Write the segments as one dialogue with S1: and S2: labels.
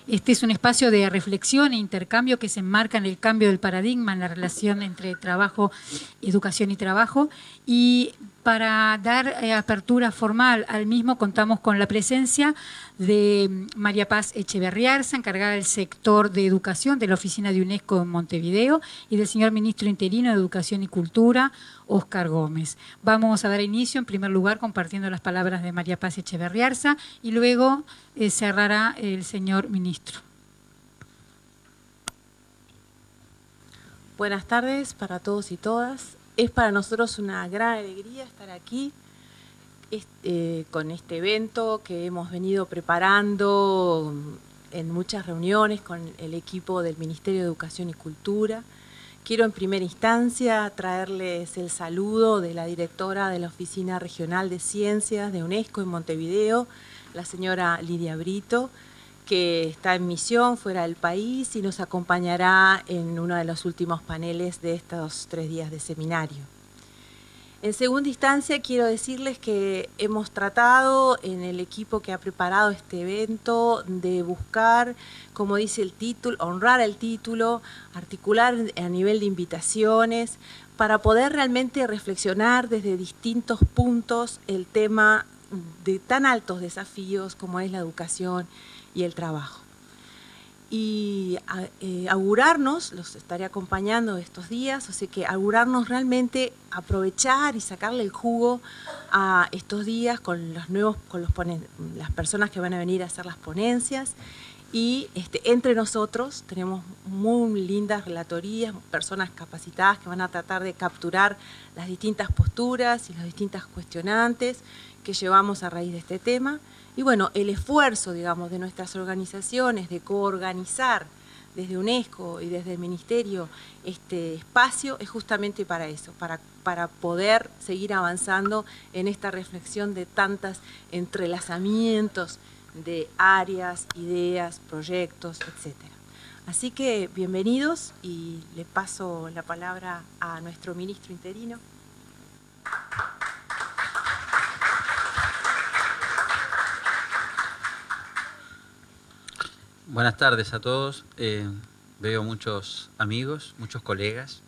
S1: Este es un espacio de reflexión e intercambio que se enmarca en el cambio del paradigma en la relación entre trabajo, educación y trabajo. Y para dar apertura formal al mismo contamos con la presencia de María Paz Echeverriarza, encargada del sector de educación de la Oficina de UNESCO en Montevideo, y del señor ministro interino de Educación y Cultura, Óscar Gómez. Vamos a dar inicio, en primer lugar, compartiendo las palabras de María Paz Echeverriarza y luego cerrará el señor ministro.
S2: Buenas tardes para todos y todas. Es para nosotros una gran alegría estar aquí con este evento que hemos venido preparando en muchas reuniones con el equipo del Ministerio de Educación y Cultura. Quiero en primera instancia traerles el saludo de la directora de la Oficina Regional de Ciencias de UNESCO en Montevideo, la señora Lidia Brito, que está en misión fuera del país y nos acompañará en uno de los últimos paneles de estos 3 días de seminario. En segunda instancia, quiero decirles que hemos tratado en el equipo que ha preparado este evento de buscar, como dice el título, honrar el título, articular a nivel de invitaciones, para poder realmente reflexionar desde distintos puntos el tema de tan altos desafíos como es la educación y el trabajo. Y augurarnos, los estaré acompañando estos días, así que augurarnos realmente aprovechar y sacarle el jugo a estos días con las personas que van a venir a hacer las ponencias. Y entre nosotros tenemos muy lindas relatorías, personas capacitadas que van a tratar de capturar las distintas posturas y los distintas cuestionantes que llevamos a raíz de este tema. Y bueno, el esfuerzo, digamos, de nuestras organizaciones de coorganizar desde UNESCO y desde el Ministerio este espacio es justamente para eso, para poder seguir avanzando en esta reflexión de tantos entrelazamientos de áreas, ideas, proyectos, etc. Así que bienvenidos y le paso la palabra a nuestro ministro interino.
S3: Buenas tardes a todos. Veo muchos amigos, muchos colegas.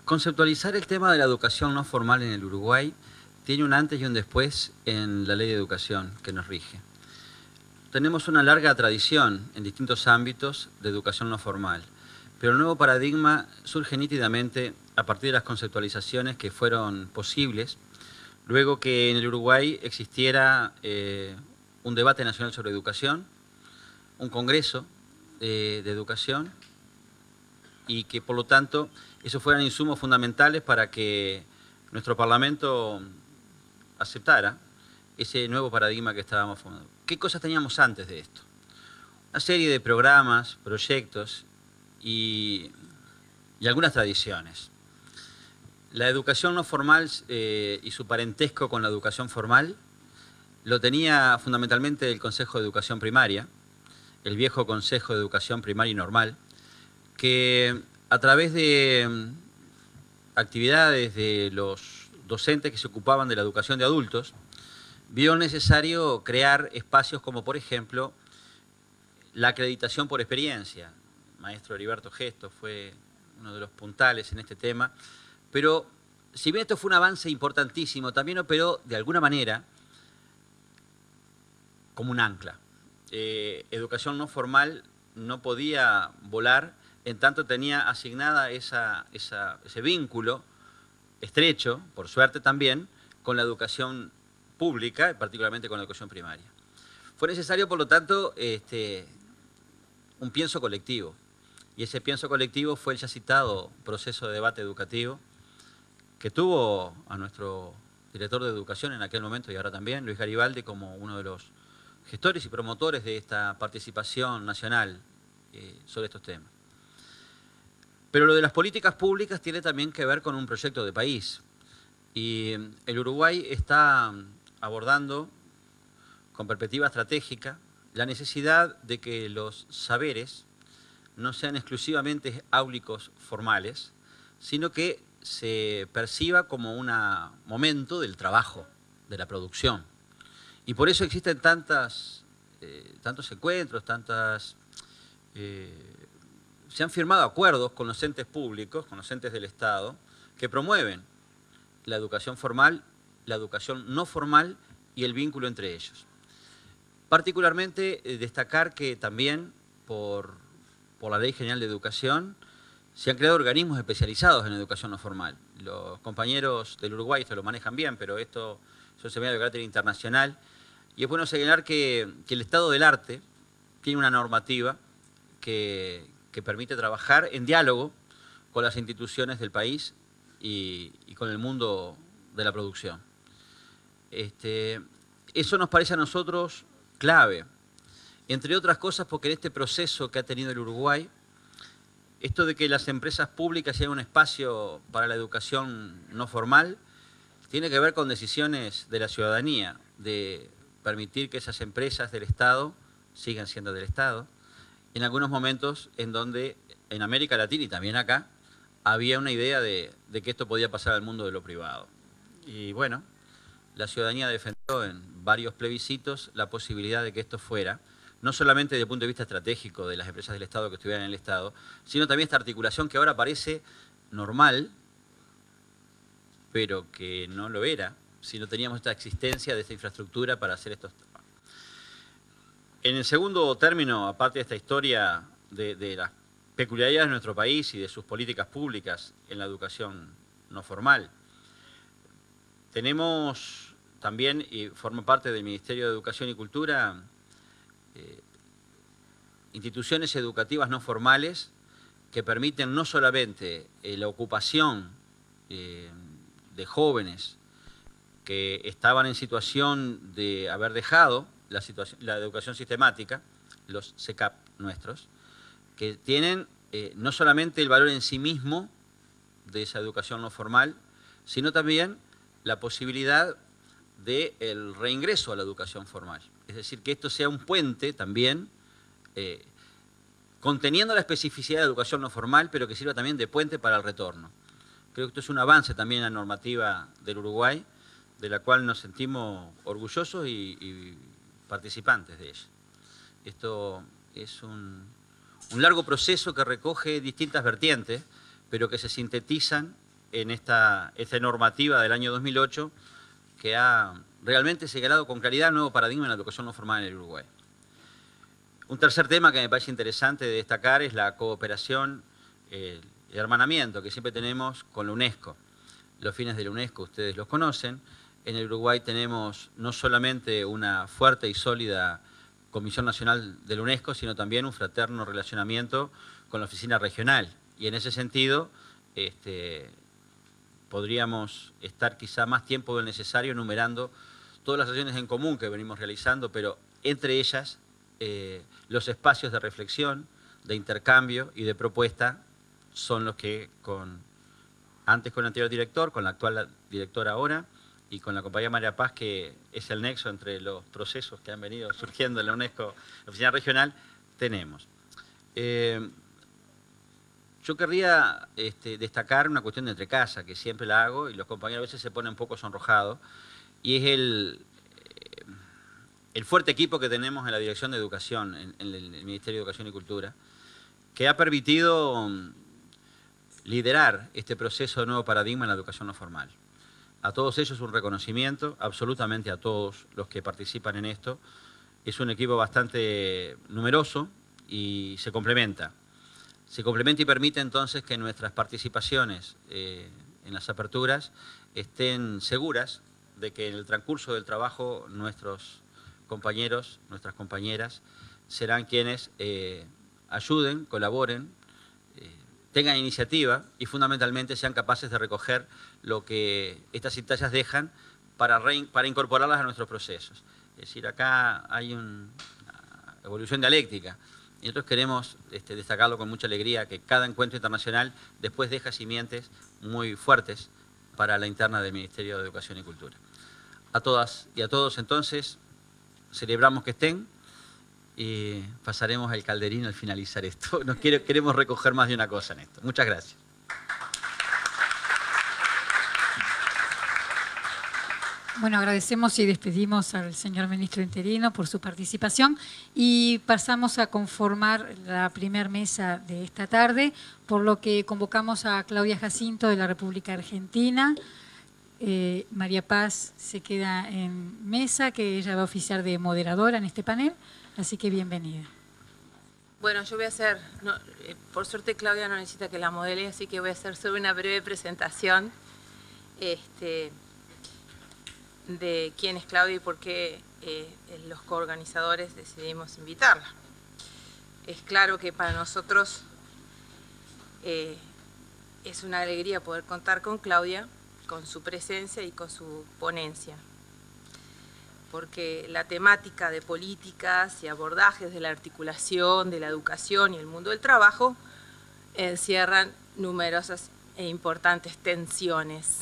S3: Conceptualizar el tema de la educación no formal en el Uruguay tiene un antes y un después en la ley de educación que nos rige. Tenemos una larga tradición en distintos ámbitos de educación no formal, pero el nuevo paradigma surge nítidamente a partir de las conceptualizaciones que fueron posibles luego que en el Uruguay existiera un debate nacional sobre educación, un congreso de educación y que por lo tanto esos fueran insumos fundamentales para que nuestro Parlamento aceptara ese nuevo paradigma que estábamos formando. ¿Qué cosas teníamos antes de esto? Una serie de programas, proyectos y algunas tradiciones. La educación no formal y su parentesco con la educación formal lo tenía fundamentalmente el Consejo de Educación Primaria, el viejo Consejo de Educación Primaria y Normal, que a través de actividades de los docentes que se ocupaban de la educación de adultos, vio necesario crear espacios como, por ejemplo, la acreditación por experiencia. El maestro Heriberto Gesto fue uno de los puntales en este tema, pero si bien esto fue un avance importantísimo, también operó de alguna manera como un ancla. Educación no formal no podía volar en tanto tenía asignada ese vínculo estrecho, por suerte también, con la educación pública, particularmente con la educación primaria. Fue necesario, por lo tanto, un pienso colectivo. Y ese pienso colectivo fue el ya citado proceso de debate educativo que tuvo a nuestro director de educación en aquel momento y ahora también, Luis Garibaldi, como uno de los gestores y promotores de esta participación nacional sobre estos temas. Pero lo de las políticas públicas tiene también que ver con un proyecto de país. Y el Uruguay está abordando con perspectiva estratégica la necesidad de que los saberes no sean exclusivamente áulicos formales, sino que se perciba como un momento del trabajo, de la producción. Y por eso existen tantos encuentros, se han firmado acuerdos con los entes públicos, con los entes del Estado, que promueven la educación formal, la educación no formal y el vínculo entre ellos. Particularmente destacar que también por la Ley General de Educación se han creado organismos especializados en educación no formal. Los compañeros del Uruguay esto lo manejan bien, pero esto es un seminario de carácter internacional. Y es bueno señalar que el estado del arte tiene una normativa que permite trabajar en diálogo con las instituciones del país y con el mundo de la producción. Eso nos parece a nosotros clave, entre otras cosas porque en este proceso que ha tenido el Uruguay, esto de que las empresas públicas lleven un espacio para la educación no formal, tiene que ver con decisiones de la ciudadanía, de permitir que esas empresas del Estado sigan siendo del Estado, en algunos momentos en donde en América Latina y también acá había una idea de que esto podía pasar al mundo de lo privado. Y bueno, la ciudadanía defendió en varios plebiscitos la posibilidad de que esto fuera, no solamente desde el punto de vista estratégico de las empresas del Estado que estuvieran en el Estado, sino también esta articulación que ahora parece normal, pero que no lo era, si no teníamos esta existencia de esta infraestructura para hacer estos trabajos. En el segundo término, aparte de esta historia de las peculiaridades de nuestro país y de sus políticas públicas en la educación no formal, tenemos también, y forma parte del Ministerio de Educación y Cultura, instituciones educativas no formales que permiten no solamente la ocupación de jóvenes que estaban en situación de haber dejado la educación sistemática, los SECAP nuestros, que tienen no solamente el valor en sí mismo de esa educación no formal, sino también la posibilidad del reingreso a la educación formal. Es decir, que esto sea un puente también, conteniendo la especificidad de la educación no formal, pero que sirva también de puente para el retorno. Creo que esto es un avance también en la normativa del Uruguay, de la cual nos sentimos orgullosos y participantes de ella. Esto es un largo proceso que recoge distintas vertientes, pero que se sintetizan en esta normativa del año 2008, que ha realmente señalado con claridad el nuevo paradigma en la educación no formal en el Uruguay. Un tercer tema que me parece interesante de destacar es la cooperación, el hermanamiento que siempre tenemos con la UNESCO. Los fines de la UNESCO ustedes los conocen. En el Uruguay tenemos no solamente una fuerte y sólida Comisión Nacional de la UNESCO, sino también un fraterno relacionamiento con la oficina regional. Y en ese sentido, podríamos estar quizá más tiempo del necesario enumerando todas las acciones en común que venimos realizando, pero entre ellas los espacios de reflexión, de intercambio y de propuesta son los que antes con el anterior director, con la actual directora ahora, y con la compañía María Paz, que es el nexo entre los procesos que han venido surgiendo en la UNESCO, la oficina regional, tenemos. Yo querría destacar una cuestión de entre casa, que siempre la hago, y los compañeros a veces se ponen un poco sonrojados, y es el fuerte equipo que tenemos en la Dirección de Educación, en el Ministerio de Educación y Cultura, que ha permitido liderar este proceso de nuevo paradigma en la educación no formal. A todos ellos un reconocimiento, absolutamente a todos los que participan en esto. Es un equipo bastante numeroso y se complementa. Se complementa y permite entonces que nuestras participaciones en las aperturas estén seguras de que en el transcurso del trabajo nuestros compañeros, nuestras compañeras, serán quienes ayuden, colaboren, tengan iniciativa y fundamentalmente sean capaces de recoger lo que estas cintallas dejan para incorporarlas a nuestros procesos. Es decir, acá hay una evolución dialéctica y nosotros queremos destacarlo con mucha alegría, que cada encuentro internacional después deja simientes muy fuertes para la interna del Ministerio de Educación y Cultura. A todas y a todos entonces, celebramos que estén y pasaremos al calderín al finalizar esto. Queremos recoger más de una cosa en esto. Muchas gracias.
S1: Bueno, agradecemos y despedimos al señor ministro interino por su participación y pasamos a conformar la primer mesa de esta tarde, por lo que convocamos a Claudia Jacinto de la República Argentina. María Paz se queda en mesa, que ella va a oficiar de moderadora en este panel, así que bienvenida.
S2: Bueno, yo voy a hacer, por suerte Claudia no necesita que la modele, así que voy a hacer solo una breve presentación de quién es Claudia y por qué los coorganizadores decidimos invitarla. Es claro que para nosotros es una alegría poder contar con Claudia, con su presencia y con su ponencia, porque la temática de políticas y abordajes de la articulación, de la educación y el mundo del trabajo encierran numerosas e importantes tensiones.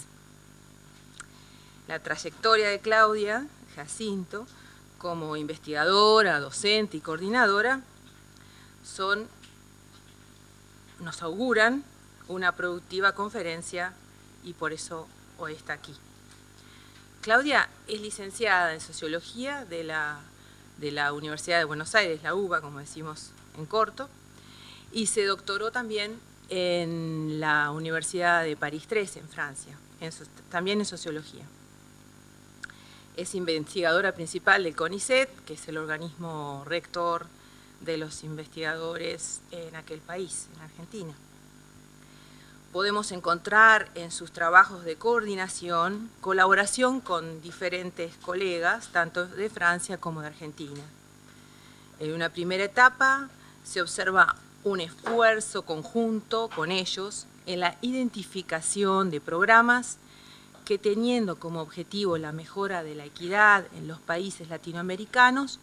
S2: La trayectoria de Claudia Jacinto como investigadora, docente y coordinadora nos auguran una productiva conferencia y por eso hoy está aquí. Claudia es licenciada en Sociología de la Universidad de Buenos Aires, la UBA, como decimos en corto, y se doctoró también en la Universidad de París III, en Francia, también en Sociología. Es investigadora principal del CONICET, que es el organismo rector de los investigadores en aquel país, en Argentina. Podemos encontrar en sus trabajos de coordinación, colaboración con diferentes colegas, tanto de Francia como de Argentina. En una primera etapa se observa un esfuerzo conjunto con ellos en la identificación de programas que, teniendo como objetivo la mejora de la equidad en los países latinoamericanos,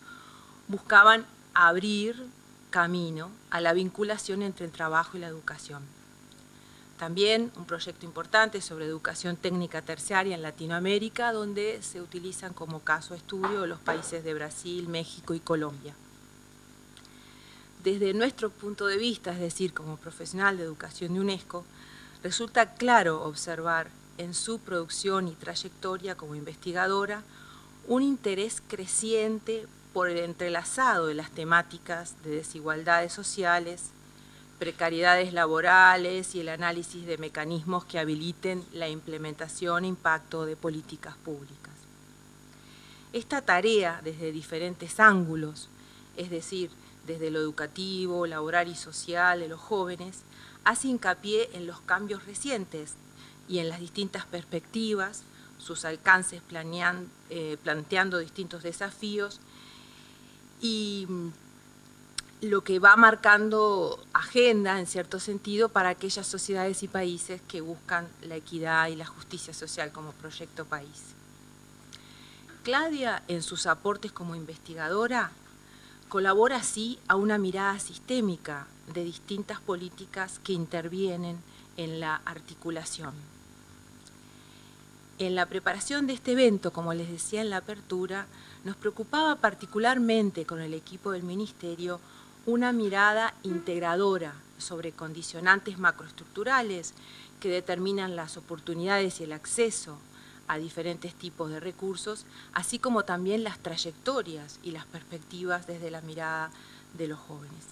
S2: buscaban abrir camino a la vinculación entre el trabajo y la educación. También un proyecto importante sobre educación técnica terciaria en Latinoamérica, donde se utilizan como caso de estudio los países de Brasil, México y Colombia. Desde nuestro punto de vista, es decir, como profesional de educación de UNESCO, resulta claro observar en su producción y trayectoria como investigadora un interés creciente por el entrelazado de las temáticas de desigualdades sociales, precariedades laborales y el análisis de mecanismos que habiliten la implementación e impacto de políticas públicas. Esta tarea, desde diferentes ángulos, es decir, desde lo educativo, laboral y social de los jóvenes, hace hincapié en los cambios recientes y en las distintas perspectivas, sus alcances planteando distintos desafíos y lo que va marcando agenda, en cierto sentido, para aquellas sociedades y países que buscan la equidad y la justicia social como proyecto país. Claudia, en sus aportes como investigadora, colabora así a una mirada sistémica de distintas políticas que intervienen en la articulación. En la preparación de este evento, como les decía en la apertura, nos preocupaba particularmente con el equipo del Ministerio una mirada integradora sobre condicionantes macroestructurales que determinan las oportunidades y el acceso a diferentes tipos de recursos, así como también las trayectorias y las perspectivas desde la mirada de los jóvenes.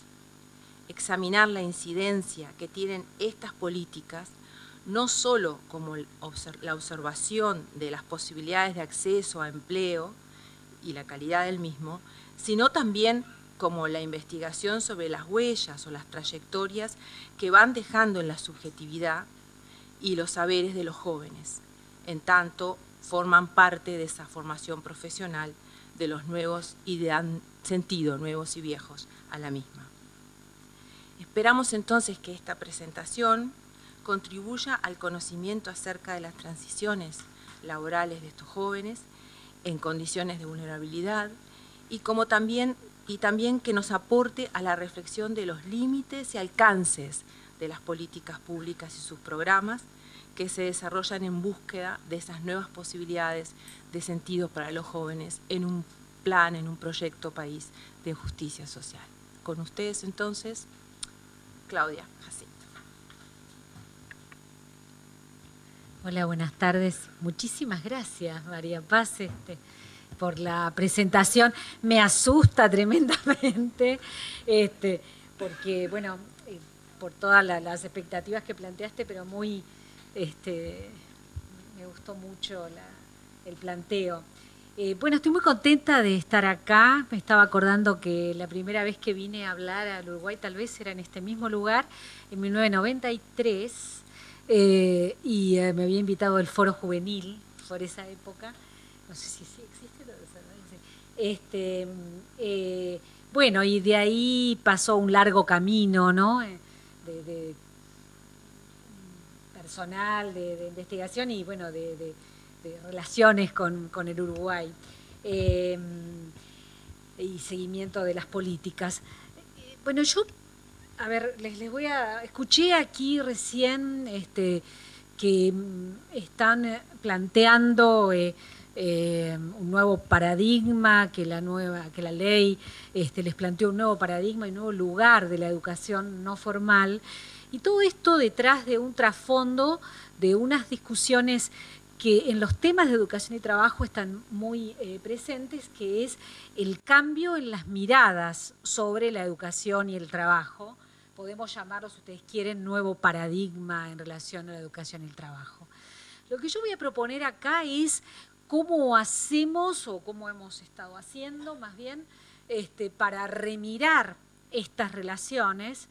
S2: Examinar la incidencia que tienen estas políticas, no solo como la observación de las posibilidades de acceso a empleo y la calidad del mismo, sino también como la investigación sobre las huellas o las trayectorias que van dejando en la subjetividad y los saberes de los jóvenes, en tanto forman parte de esa formación profesional de los nuevos y dan sentido, nuevos y viejos, a la misma. Esperamos entonces que esta presentación contribuya al conocimiento acerca de las transiciones laborales de estos jóvenes en condiciones de vulnerabilidad y también que nos aporte a la reflexión de los límites y alcances de las políticas públicas y sus programas que se desarrollan en búsqueda de esas nuevas posibilidades de sentido para los jóvenes en un plan, en un proyecto país de justicia social. Con ustedes entonces, Claudia Jacinto.
S4: Hola, buenas tardes. Muchísimas gracias, María Paz, por la presentación. Me asusta tremendamente, porque, bueno, por todas las expectativas que planteaste, pero muy, me gustó mucho el planteo. Bueno, estoy muy contenta de estar acá. Me estaba acordando que la primera vez que vine a hablar al Uruguay tal vez era en este mismo lugar, en 1993, y me había invitado el Foro Juvenil por esa época. No sé si existe todo eso, ¿no? Bueno, y de ahí pasó un largo camino, ¿no? De personal, de investigación y, bueno, de relaciones con el Uruguay y seguimiento de las políticas. Bueno, yo, a ver, les voy a... Escuché aquí recién que están planteando un nuevo paradigma, que la ley les planteó un nuevo paradigma y un nuevo lugar de la educación no formal. Y todo esto detrás de un trasfondo de unas discusiones que en los temas de educación y trabajo están muy presentes, que es el cambio en las miradas sobre la educación y el trabajo. Podemos llamarlo, si ustedes quieren, nuevo paradigma en relación a la educación y el trabajo. Lo que yo voy a proponer acá es cómo hacemos, o cómo hemos estado haciendo, más bien, para remirar estas relaciones,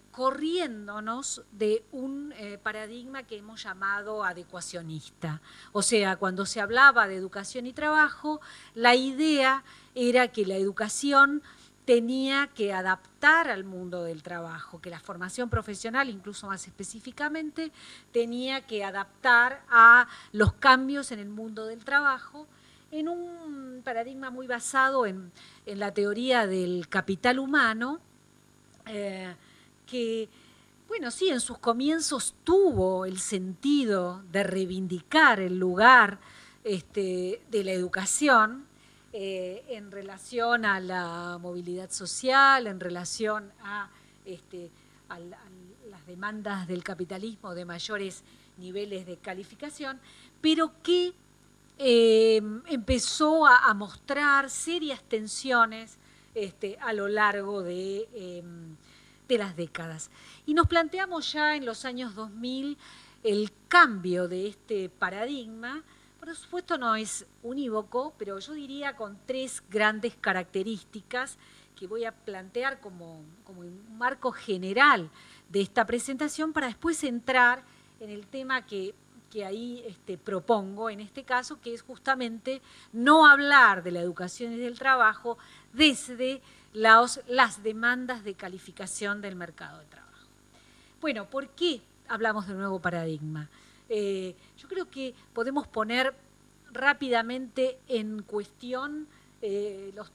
S4: corriéndonos de un paradigma que hemos llamado adecuacionista. O sea, cuando se hablaba de educación y trabajo, la idea era que la educación tenía que adaptar al mundo del trabajo, que la formación profesional, incluso más específicamente, tenía que adaptar a los cambios en el mundo del trabajo, en un paradigma muy basado en la teoría del capital humano, que, bueno, sí, en sus comienzos tuvo el sentido de reivindicar el lugar de la educación en relación a la movilidad social, en relación a las demandas del capitalismo de mayores niveles de calificación, pero que empezó a mostrar serias tensiones a lo largo de las décadas. Y nos planteamos ya en los años 2000 el cambio de este paradigma. Por supuesto no es unívoco, pero yo diría con tres grandes características que voy a plantear como un marco general de esta presentación para después entrar en el tema que ahí propongo en este caso, que es justamente no hablar de la educación y del trabajo desde las demandas de calificación del mercado de trabajo. Bueno, ¿por qué hablamos de un nuevo paradigma? Yo creo que podemos poner rápidamente en cuestión los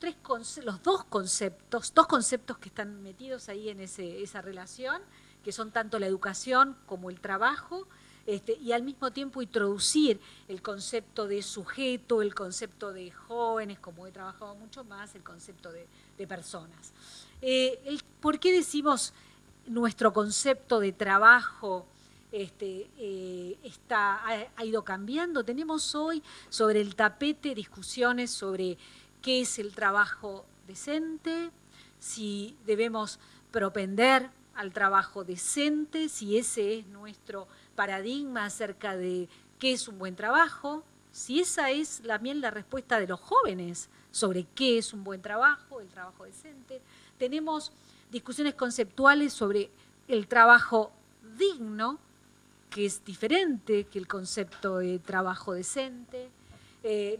S4: dos conceptos que están metidos ahí en esa relación, que son tanto la educación como el trabajo, y al mismo tiempo introducir el concepto de sujeto, el concepto de jóvenes, como he trabajado mucho más, el concepto de personas. ¿Por qué decimos nuestro concepto de trabajo ha ido cambiando? Tenemos hoy sobre el tapete discusiones sobre qué es el trabajo decente, si debemos propender al trabajo decente, si ese es nuestro paradigma acerca de qué es un buen trabajo, si esa es también la respuesta de los jóvenes sobre qué es un buen trabajo, el trabajo decente. Tenemos discusiones conceptuales sobre el trabajo digno, que es diferente que el concepto de trabajo decente.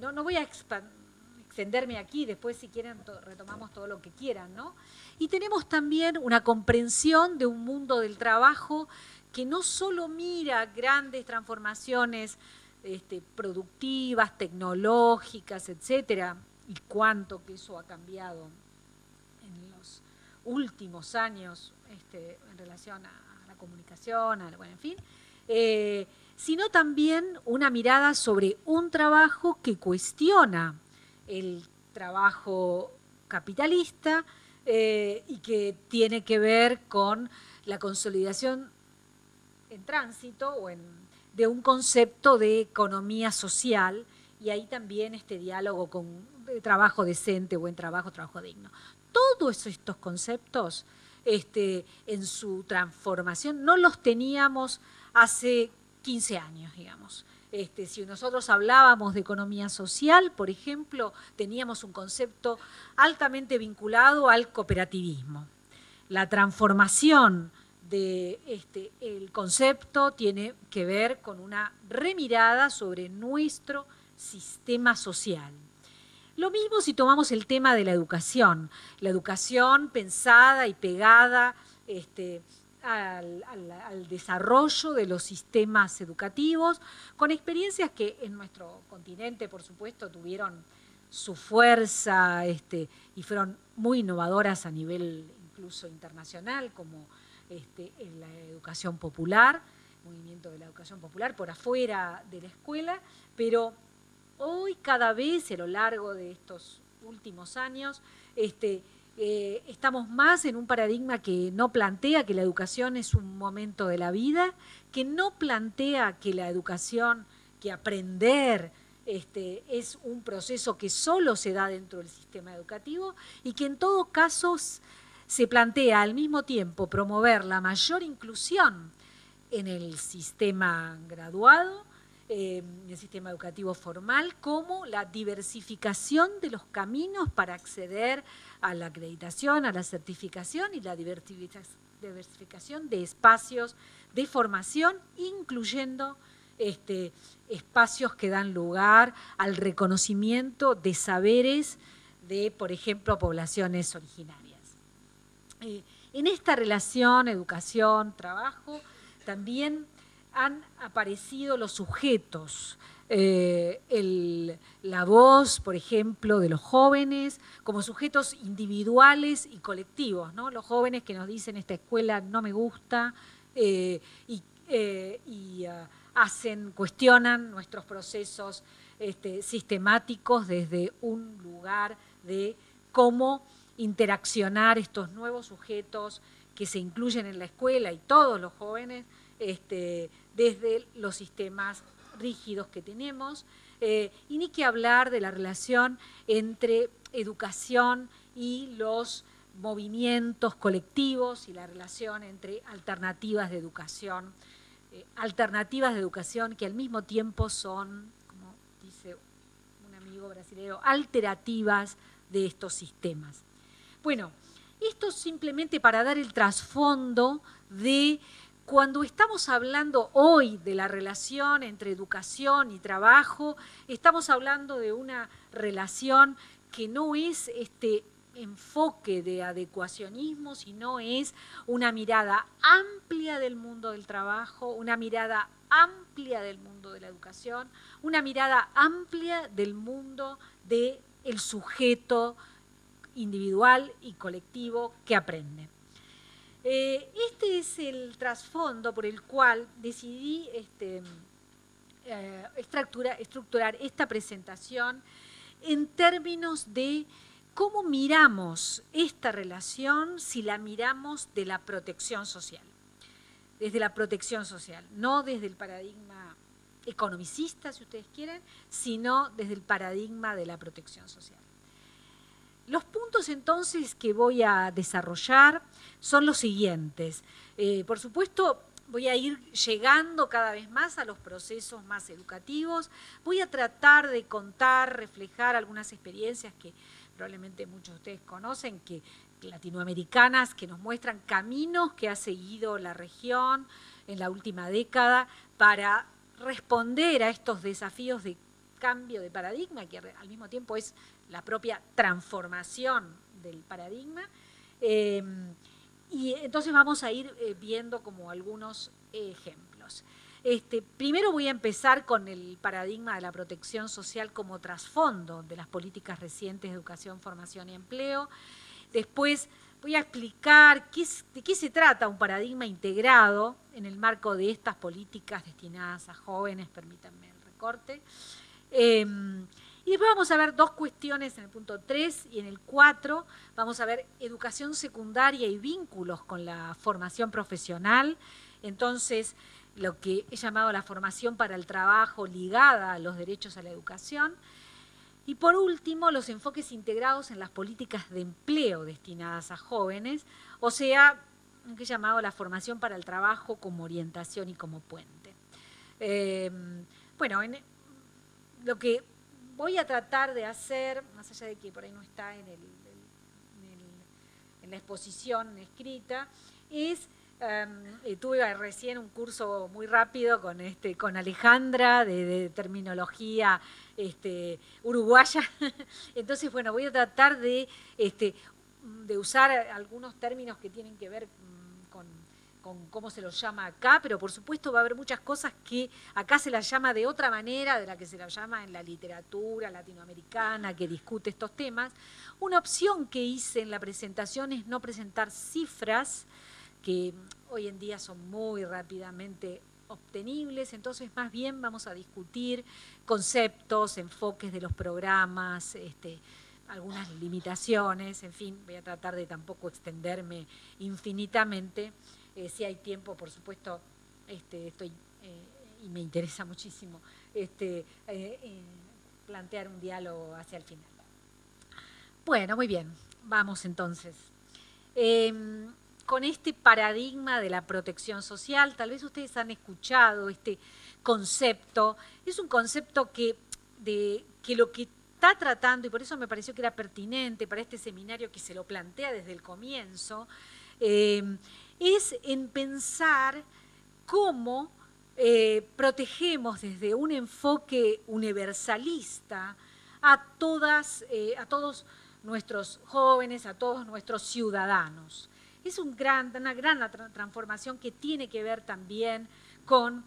S4: No voy a extenderme aquí, después si quieren retomamos todo lo que quieran, ¿no? Y tenemos también una comprensión de un mundo del trabajo que no solo mira grandes transformaciones productivas, tecnológicas, etcétera, y cuánto que eso ha cambiado en los últimos años en relación a la comunicación, bueno, en fin, sino también una mirada sobre un trabajo que cuestiona el trabajo capitalista y que tiene que ver con la consolidación en tránsito o en de un concepto de economía social, y ahí también este diálogo con trabajo decente, buen trabajo, trabajo digno. Todos estos conceptos en su transformación no los teníamos hace 15 años, digamos. Si nosotros hablábamos de economía social, por ejemplo, teníamos un concepto altamente vinculado al cooperativismo. La transformación del concepto tiene que ver con una remirada sobre nuestro sistema social. Lo mismo si tomamos el tema de la educación pensada y pegada al desarrollo de los sistemas educativos, con experiencias que en nuestro continente, por supuesto, tuvieron su fuerza y fueron muy innovadoras a nivel incluso internacional, como en la educación popular, el movimiento de la educación popular por afuera de la escuela, pero hoy cada vez a lo largo de estos últimos años estamos más en un paradigma que no plantea que la educación es un momento de la vida, que no plantea que la educación, que aprender es un proceso que solo se da dentro del sistema educativo y que en todo caso se plantea al mismo tiempo promover la mayor inclusión en el sistema graduado, en el sistema educativo formal, como la diversificación de los caminos para acceder a la acreditación, a la certificación y la diversificación de espacios de formación, incluyendo espacios que dan lugar al reconocimiento de saberes de, por ejemplo, poblaciones originarias. En esta relación educación-trabajo también han aparecido los sujetos, la voz, por ejemplo, de los jóvenes, como sujetos individuales y colectivos, ¿no? Los jóvenes que nos dicen esta escuela no me gusta cuestionan nuestros procesos sistemáticos desde un lugar de cómo interaccionar estos nuevos sujetos que se incluyen en la escuela y todos los jóvenes desde los sistemas rígidos que tenemos, y ni que hablar de la relación entre educación y los movimientos colectivos y la relación entre alternativas de educación que al mismo tiempo son, como dice un amigo brasileño, alterativas de estos sistemas. Bueno, esto simplemente para dar el trasfondo de cuando estamos hablando hoy de la relación entre educación y trabajo, estamos hablando de una relación que no es este enfoque de adecuacionismo, sino es una mirada amplia del mundo del trabajo, una mirada amplia del mundo de la educación, una mirada amplia del mundo del sujeto individual y colectivo que aprende. Este es el trasfondo por el cual decidí estructurar esta presentación en términos de cómo miramos esta relación si la miramos de la protección social. Desde la protección social, no desde el paradigma economicista, si ustedes quieren, sino desde el paradigma de la protección social. Los puntos entonces que voy a desarrollar son los siguientes. Por supuesto, voy a ir llegando cada vez más a los procesos más educativos. Voy a tratar de contar, reflejar algunas experiencias que probablemente muchos de ustedes conocen, latinoamericanas, que nos muestran caminos que ha seguido la región en la última década para responder a estos desafíos de cambio de paradigma, que al mismo tiempo es la propia transformación del paradigma. Y entonces vamos a ir viendo como algunos ejemplos. Primero voy a empezar con el paradigma de la protección social como trasfondo de las políticas recientes de educación, formación y empleo. Después voy a explicar de qué se trata un paradigma integrado en el marco de estas políticas destinadas a jóvenes, permítanme el recorte. Y después vamos a ver dos cuestiones en el punto 3 y en el 4. Vamos a ver educación secundaria y vínculos con la formación profesional. Entonces, lo que he llamado la formación para el trabajo ligada a los derechos a la educación. Y por último, los enfoques integrados en las políticas de empleo destinadas a jóvenes, o sea, lo que he llamado la formación para el trabajo como orientación y como puente. Bueno, lo que voy a tratar de hacer, más allá de que por ahí no está en la exposición escrita, es, tuve recién un curso muy rápido con Alejandra de terminología uruguaya, entonces bueno, voy a tratar de usar algunos términos que tienen que ver con cómo se los llama acá, pero por supuesto va a haber muchas cosas que acá se las llama de otra manera de la que se las llama en la literatura latinoamericana que discute estos temas. Una opción que hice en la presentación es no presentar cifras que hoy en día son muy rápidamente obtenibles, entonces más bien vamos a discutir conceptos, enfoques de los programas, algunas limitaciones, en fin, voy a tratar de tampoco extenderme infinitamente. Si hay tiempo, por supuesto, estoy, y me interesa muchísimo plantear un diálogo hacia el final. Bueno, muy bien, vamos entonces. Con este paradigma de la protección social, tal vez ustedes han escuchado este concepto, es un concepto que lo que está tratando, y por eso me pareció que era pertinente para este seminario que se lo plantea desde el comienzo, es en pensar cómo protegemos desde un enfoque universalista a todos nuestros jóvenes, a todos nuestros ciudadanos. Es una gran transformación que tiene que ver también con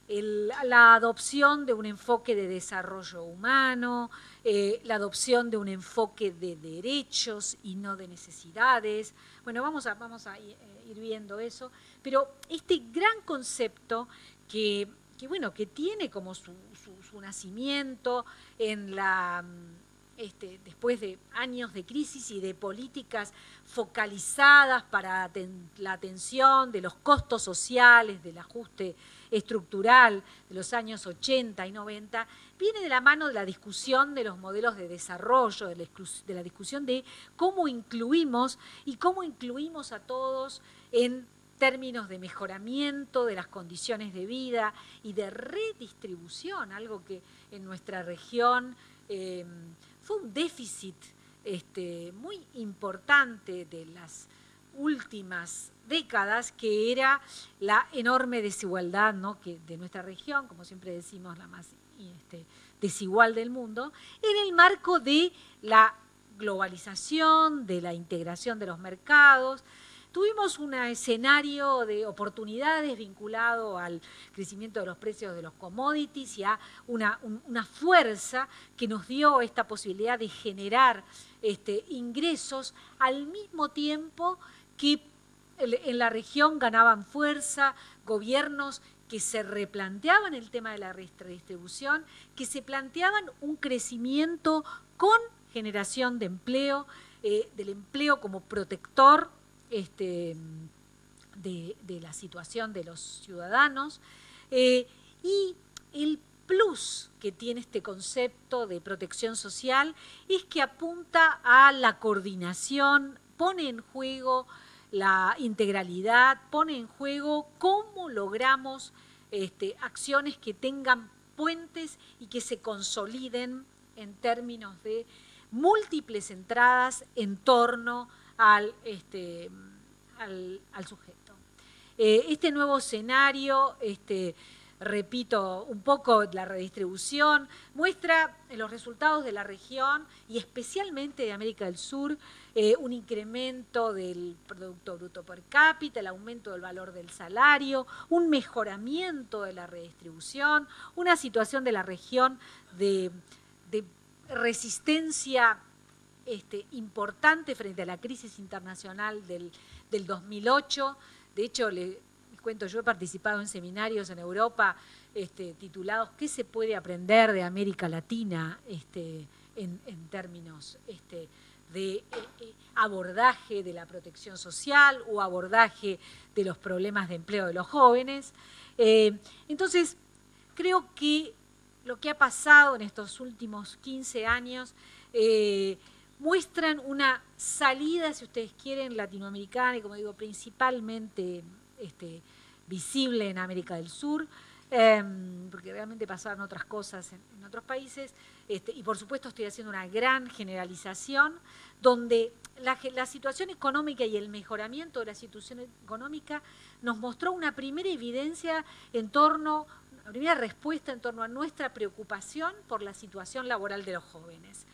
S4: la adopción de un enfoque de desarrollo humano, la adopción de un enfoque de derechos y no de necesidades. Bueno, vamos a ir viendo eso, pero este gran concepto que tiene como su nacimiento en después de años de crisis y de políticas focalizadas para la atención de los costos sociales, del ajuste estructural de los años 80 y 90, viene de la mano de la discusión de los modelos de desarrollo, de la discusión de cómo incluimos a todos en términos de mejoramiento de las condiciones de vida y de redistribución, algo que en nuestra región fue un déficit muy importante de las últimas décadas, que era la enorme desigualdad, ¿no?, que de nuestra región, como siempre decimos, la más desigual del mundo, en el marco de la globalización, de la integración de los mercados. Tuvimos un escenario de oportunidades vinculado al crecimiento de los precios de los commodities y a una fuerza que nos dio esta posibilidad de generar ingresos al mismo tiempo que en la región ganaban fuerza gobiernos que se replanteaban el tema de la redistribución, que se planteaban un crecimiento con generación de empleo, del empleo como protector de la situación de los ciudadanos, y el plus que tiene este concepto de protección social es que apunta a la coordinación, pone en juego la integralidad, pone en juego cómo logramos acciones que tengan puentes y que se consoliden en términos de múltiples entradas en torno al sujeto. Este nuevo escenario, repito un poco, la redistribución, muestra en los resultados de la región y especialmente de América del Sur un incremento del Producto Bruto per cápita, el aumento del valor del salario, un mejoramiento de la redistribución, una situación de la región de resistencia importante frente a la crisis internacional del 2008. De hecho, les cuento, yo he participado en seminarios en Europa titulados ¿Qué se puede aprender de América Latina en términos de abordaje de la protección social o abordaje de los problemas de empleo de los jóvenes. Entonces, creo que lo que ha pasado en estos últimos 15 años muestran una salida, si ustedes quieren, latinoamericana y, como digo, principalmente visible en América del Sur, porque realmente pasaron otras cosas en otros países, y por supuesto estoy haciendo una gran generalización, donde la situación económica y el mejoramiento de la situación económica nos mostró una primera evidencia una primera respuesta en torno a nuestra preocupación por la situación laboral de los jóvenes.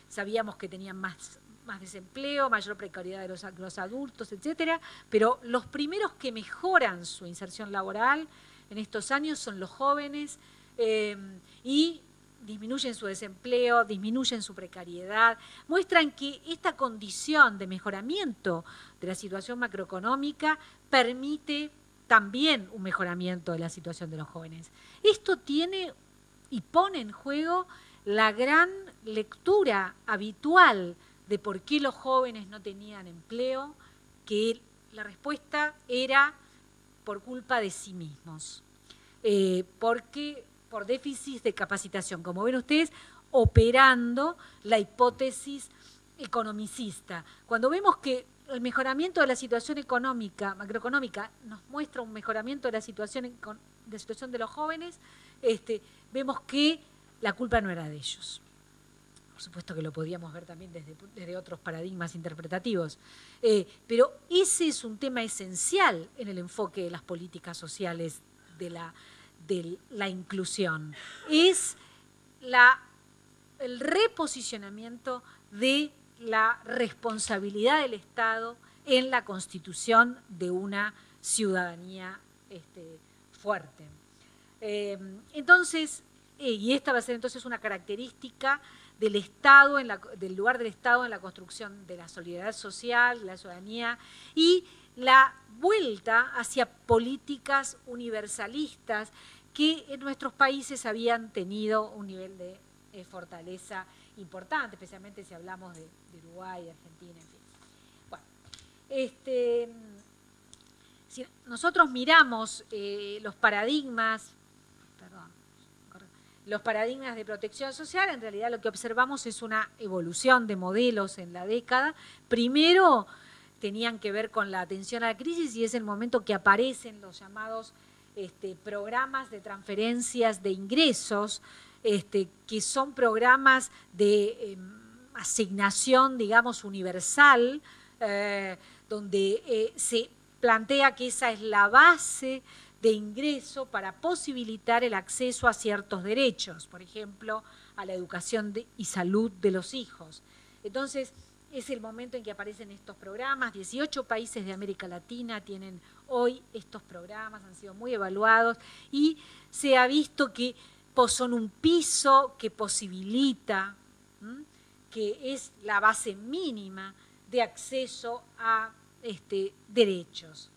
S4: Sabíamos que tenían más desempleo, mayor precariedad de los adultos, etcétera, pero los primeros que mejoran su inserción laboral en estos años son los jóvenes y disminuyen su desempleo, disminuyen su precariedad, muestran que esta condición de mejoramiento de la situación macroeconómica permite también un mejoramiento de la situación de los jóvenes. Esto tiene y pone en juego la gran lectura habitual de por qué los jóvenes no tenían empleo, que la respuesta era por culpa de sí mismos, porque por déficit de capacitación, como ven ustedes, operando la hipótesis economicista. Cuando vemos que el mejoramiento de la situación macroeconómica, nos muestra un mejoramiento de la situación de los jóvenes, vemos que la culpa no era de ellos. Por supuesto que lo podíamos ver también desde otros paradigmas interpretativos, pero ese es un tema esencial en el enfoque de las políticas sociales de la inclusión. Es el reposicionamiento de la responsabilidad del Estado en la constitución de una ciudadanía fuerte. Entonces, y esta va a ser entonces una característica del Estado, del lugar del Estado en la construcción de la solidaridad social, de la ciudadanía, y la vuelta hacia políticas universalistas que en nuestros países habían tenido un nivel de fortaleza importante, especialmente si hablamos de Uruguay, de Argentina, en fin. Bueno, si nosotros miramos los paradigmas de protección social, en realidad lo que observamos es una evolución de modelos en la década. Primero tenían que ver con la atención a la crisis y es el momento que aparecen los llamados programas de transferencias de ingresos, que son programas de asignación, digamos, universal, donde se plantea que esa es la base de ingreso para posibilitar el acceso a ciertos derechos, por ejemplo, a la educación y salud de los hijos. Entonces, es el momento en que aparecen estos programas. 18 países de América Latina tienen hoy estos programas, han sido muy evaluados y se ha visto que son un piso que posibilita, que es la base mínima de acceso a derechos.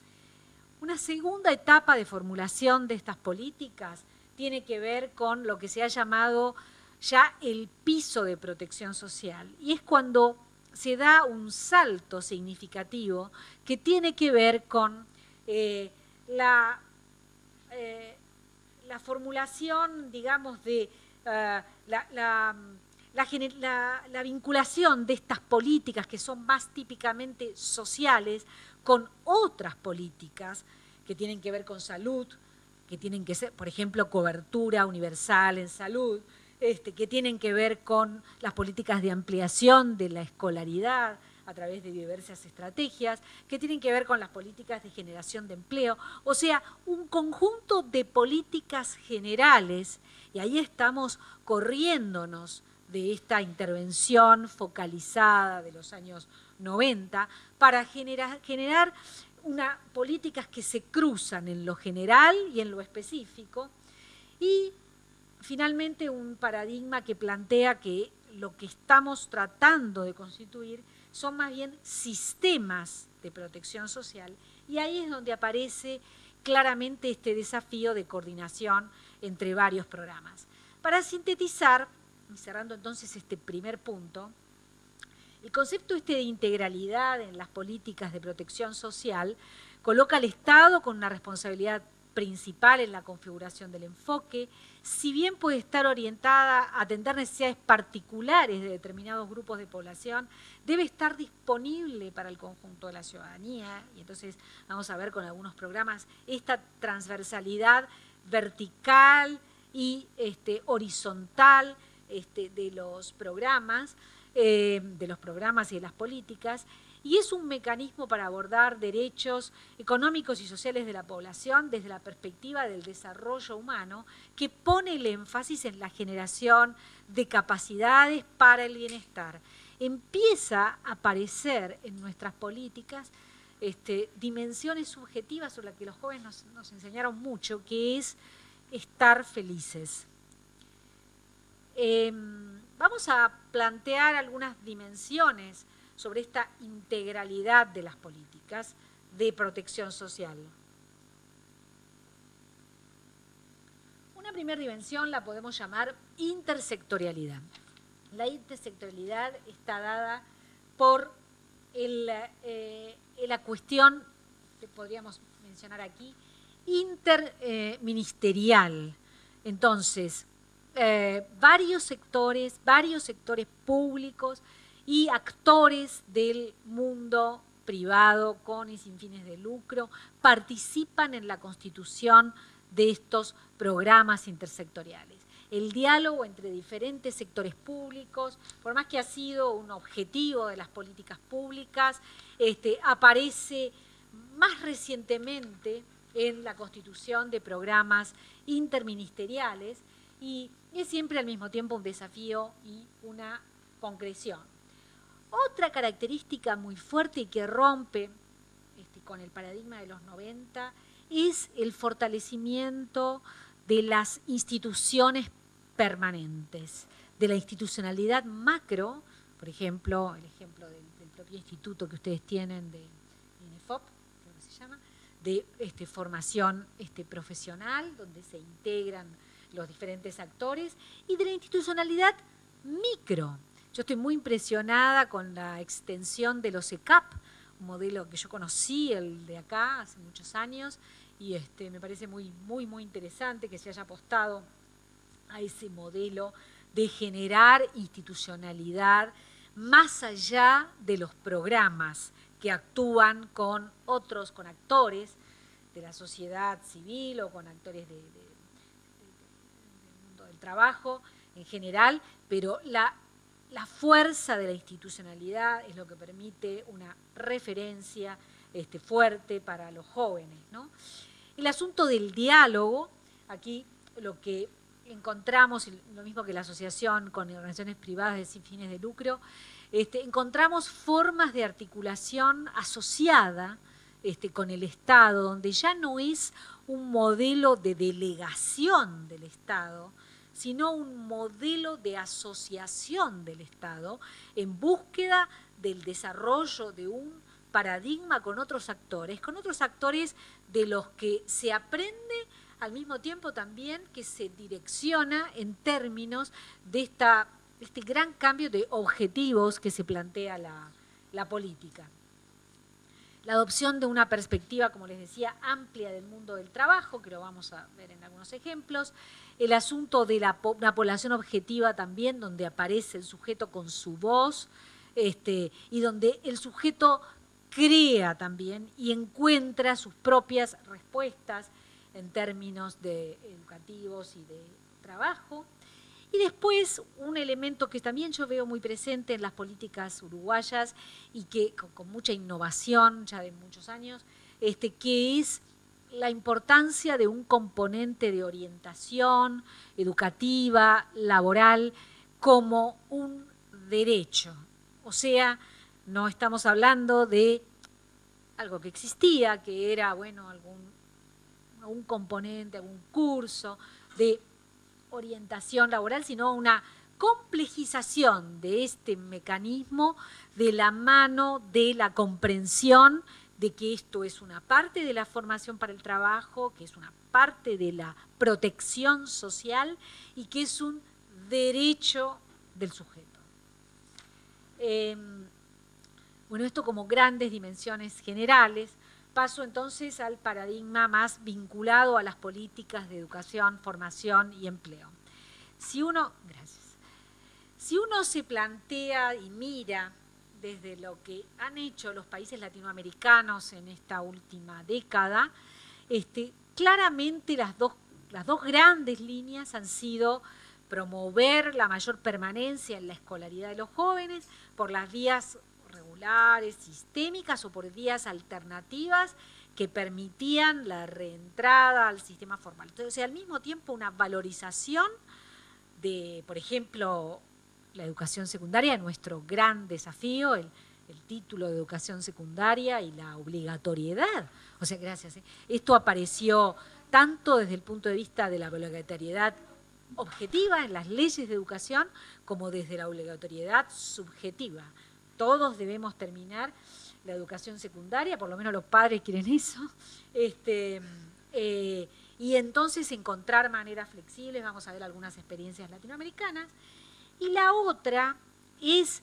S4: Una segunda etapa de formulación de estas políticas tiene que ver con lo que se ha llamado ya el piso de protección social, y es cuando se da un salto significativo que tiene que ver con la formulación, digamos, de la vinculación de estas políticas que son más típicamente sociales con otras políticas que tienen que ver con salud, que tienen que ser, por ejemplo, cobertura universal en salud, que tienen que ver con las políticas de ampliación de la escolaridad a través de diversas estrategias, que tienen que ver con las políticas de generación de empleo, o sea, un conjunto de políticas generales, y ahí estamos corriéndonos de esta intervención focalizada de los años 90 para generar políticas que se cruzan en lo general y en lo específico, y finalmente un paradigma que plantea que lo que estamos tratando de constituir son más bien sistemas de protección social, y ahí es donde aparece claramente este desafío de coordinación entre varios programas. Para sintetizar, cerrando entonces este primer punto, el concepto de integralidad en las políticas de protección social coloca al Estado con una responsabilidad principal en la configuración del enfoque, si bien puede estar orientada a atender necesidades particulares de determinados grupos de población, debe estar disponible para el conjunto de la ciudadanía, y entonces vamos a ver con algunos programas esta transversalidad vertical y horizontal de los programas y de las políticas, y es un mecanismo para abordar derechos económicos y sociales de la población desde la perspectiva del desarrollo humano, que pone el énfasis en la generación de capacidades para el bienestar. Empieza a aparecer en nuestras políticas dimensiones subjetivas sobre las que los jóvenes nos enseñaron mucho, que es estar felices. Vamos a plantear algunas dimensiones sobre esta integralidad de las políticas de protección social. Una primera dimensión la podemos llamar intersectorialidad. La intersectorialidad está dada por la cuestión, que podríamos mencionar aquí, interministerial. Entonces, varios sectores públicos y actores del mundo privado con y sin fines de lucro participan en la constitución de estos programas intersectoriales. El diálogo entre diferentes sectores públicos, por más que ha sido un objetivo de las políticas públicas, aparece más recientemente en la constitución de programas interministeriales y es siempre al mismo tiempo un desafío y una concreción. Otra característica muy fuerte y que rompe con el paradigma de los 90 es el fortalecimiento de las instituciones permanentes, de la institucionalidad macro, por ejemplo, el ejemplo del propio instituto que ustedes tienen de INEFOP, creo que se llama, de formación profesional, donde se integran los diferentes actores, y de la institucionalidad micro. Yo estoy muy impresionada con la extensión de los ECAP, un modelo que yo conocí, el de acá, hace muchos años, y me parece muy interesante que se haya apostado a ese modelo de generar institucionalidad más allá de los programas que actúan con otros, con actores de la sociedad civil o con actores del mundo del trabajo en general, pero la fuerza de la institucionalidad es lo que permite una referencia fuerte para los jóvenes, ¿no? El asunto del diálogo, aquí lo que encontramos, lo mismo que la asociación con organizaciones privadas sin fines de lucro, encontramos formas de articulación asociada con el Estado, donde ya no es un modelo de delegación del Estado, sino un modelo de asociación del Estado en búsqueda del desarrollo de un paradigma con otros actores de los que se aprende al mismo tiempo también que se direcciona en términos de este gran cambio de objetivos que se plantea la política. La adopción de una perspectiva, como les decía, amplia del mundo del trabajo, que lo vamos a ver en algunos ejemplos. El asunto de una población objetiva también, donde aparece el sujeto con su voz, y donde el sujeto crea también y encuentra sus propias respuestas en términos educativos y de trabajo. Y después un elemento que también yo veo muy presente en las políticas uruguayas y que con mucha innovación ya de muchos años, que es la importancia de un componente de orientación educativa, laboral, como un derecho. O sea, no estamos hablando de algo que existía, que era, bueno, algún componente, algún curso de orientación laboral, sino una complejización de este mecanismo de la mano de la comprensión de que esto es una parte de la formación para el trabajo, que es una parte de la protección social y que es un derecho del sujeto. Bueno, esto como grandes dimensiones generales. Paso entonces al paradigma más vinculado a las políticas de educación, formación y empleo. Si uno se plantea y mira desde lo que han hecho los países latinoamericanos en esta última década, claramente las dos grandes líneas han sido promover la mayor permanencia en la escolaridad de los jóvenes por las vías regulares, sistémicas o por vías alternativas que permitían la reentrada al sistema formal. Entonces, al mismo tiempo, una valorización de, por ejemplo, la educación secundaria, nuestro gran desafío, el título de educación secundaria y la obligatoriedad. O sea, gracias. Esto apareció tanto desde el punto de vista de la obligatoriedad objetiva en las leyes de educación como desde la obligatoriedad subjetiva. Todos debemos terminar la educación secundaria, por lo menos los padres quieren eso, y entonces encontrar maneras flexibles. Vamos a ver algunas experiencias latinoamericanas. Y la otra es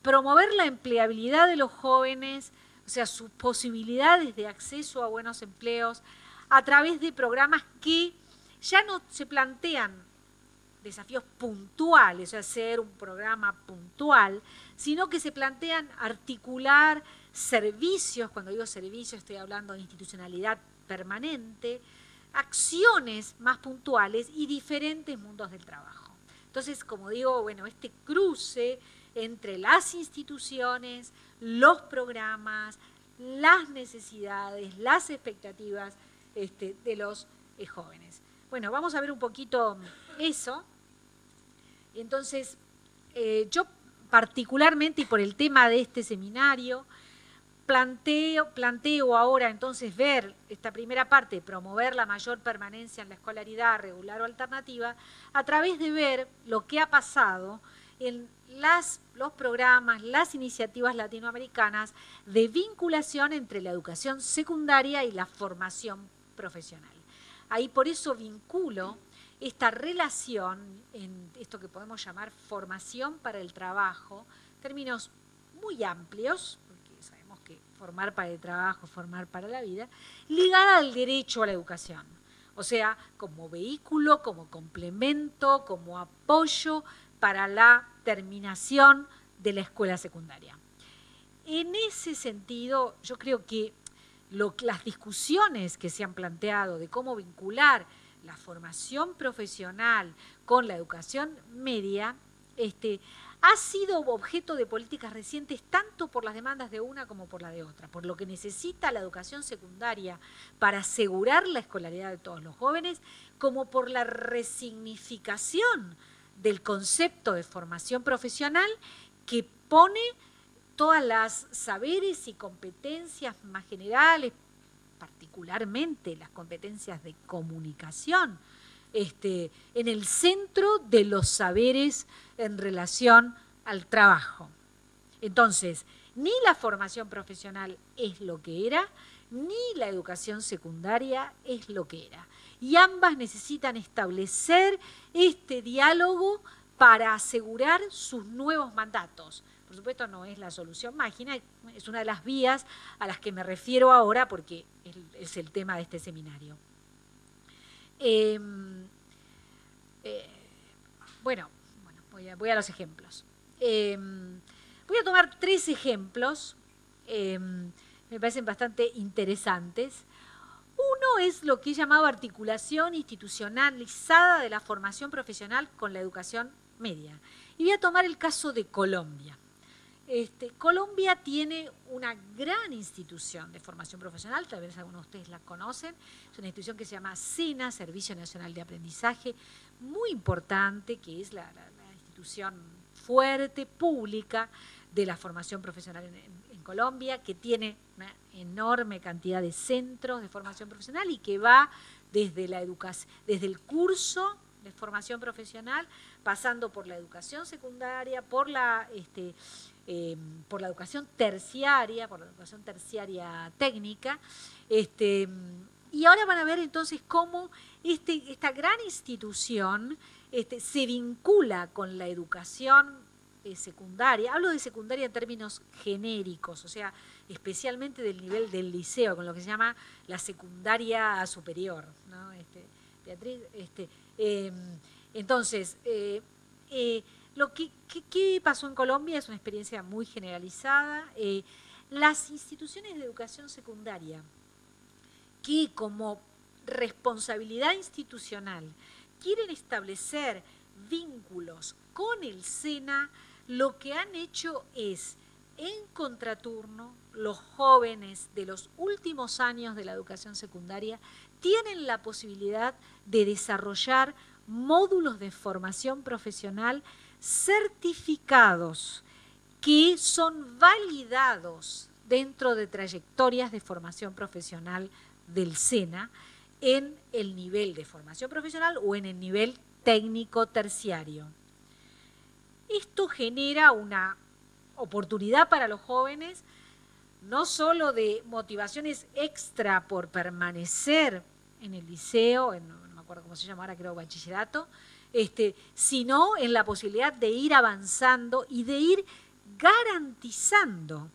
S4: promover la empleabilidad de los jóvenes, o sea, sus posibilidades de acceso a buenos empleos a través de programas que ya no se plantean desafíos puntuales, o sea, hacer un programa puntual, sino que se plantean articular servicios. Cuando digo servicios estoy hablando de institucionalidad permanente, acciones más puntuales y diferentes mundos del trabajo. Entonces, como digo, bueno, este cruce entre las instituciones, los programas, las necesidades, las expectativas de los jóvenes. Bueno, vamos a ver un poquito eso. Entonces, yo particularmente, y por el tema de este seminario, planteo ahora entonces ver esta primera parte, promover la mayor permanencia en la escolaridad regular o alternativa, a través de ver lo que ha pasado en los programas, las iniciativas latinoamericanas de vinculación entre la educación secundaria y la formación profesional. Ahí por eso vinculo esta relación en esto que podemos llamar formación para el trabajo, términos muy amplios, porque sabemos que formar para el trabajo, formar para la vida, ligada al derecho a la educación. O sea, como vehículo, como complemento, como apoyo para la terminación de la escuela secundaria. En ese sentido, yo creo que las discusiones que se han planteado de cómo vincular la formación profesional con la educación media, ha sido objeto de políticas recientes tanto por las demandas de una como por la de otra, por lo que necesita la educación secundaria para asegurar la escolaridad de todos los jóvenes, como por la resignificación del concepto de formación profesional que pone todas las saberes y competencias más generales, particularmente las competencias de comunicación, en el centro de los saberes en relación al trabajo. Entonces, ni la formación profesional es lo que era, ni la educación secundaria es lo que era. Y ambas necesitan establecer este diálogo para asegurar sus nuevos mandatos. Por supuesto, no es la solución mágica, es una de las vías a las que me refiero ahora porque es el tema de este seminario. Bueno, voy a los ejemplos. Voy a tomar 3 ejemplos, me parecen bastante interesantes. Uno es lo que he llamado articulación institucionalizada de la formación profesional con la educación media. Y voy a tomar el caso de Colombia. Colombia tiene una gran institución de formación profesional, tal vez algunos de ustedes la conocen, es una institución que se llama SENA, Servicio Nacional de Aprendizaje, muy importante, que es la institución fuerte, pública, de la formación profesional en Colombia, que tiene una enorme cantidad de centros de formación profesional y que va desde el curso de formación profesional, pasando por la educación secundaria, por la educación terciaria, técnica, y ahora van a ver entonces cómo esta gran institución se vincula con la educación secundaria. Hablo de secundaria en términos genéricos, o sea, especialmente del nivel del liceo, con lo que se llama la secundaria superior, ¿no? Beatriz, entonces, ¿qué pasó en Colombia? Es una experiencia muy generalizada. Las instituciones de educación secundaria, que como responsabilidad institucional quieren establecer vínculos con el SENA, lo que han hecho es, en contraturno, los jóvenes de los últimos años de la educación secundaria tienen la posibilidad de desarrollar módulos de formación profesional certificados que son validados dentro de trayectorias de formación profesional del SENA en el nivel de formación profesional o en el nivel técnico terciario. Esto genera una oportunidad para los jóvenes, no solo de motivaciones extra por permanecer en el liceo, no me acuerdo cómo se llama ahora, creo bachillerato, sino en la posibilidad de ir avanzando y de ir garantizando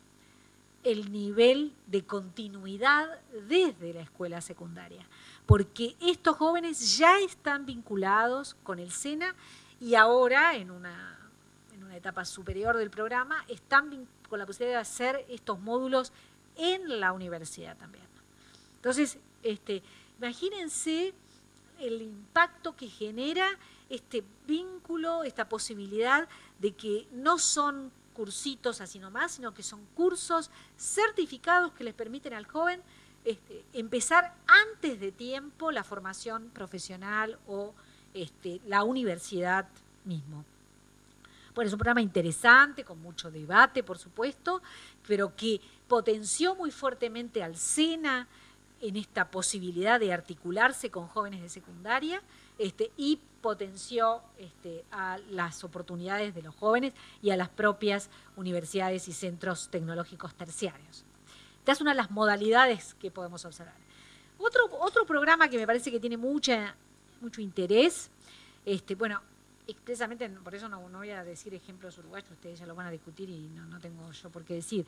S4: el nivel de continuidad desde la escuela secundaria, porque estos jóvenes ya están vinculados con el SENA y ahora en una etapa superior del programa están con la posibilidad de hacer estos módulos en la universidad también. Entonces, imagínense el impacto que genera este vínculo, esta posibilidad de que no son cursitos así nomás, sino que son cursos certificados que les permiten al joven empezar antes de tiempo la formación profesional o la universidad mismo. Bueno, es un programa interesante, con mucho debate, por supuesto, pero que potenció muy fuertemente al SENA en esta posibilidad de articularse con jóvenes de secundaria y potenció a las oportunidades de los jóvenes y a las propias universidades y centros tecnológicos terciarios. Esta es una de las modalidades que podemos observar. Otro programa que me parece que tiene mucho interés, bueno, expresamente, por eso no voy a decir ejemplos uruguayos, ustedes ya lo van a discutir y no tengo yo por qué decir.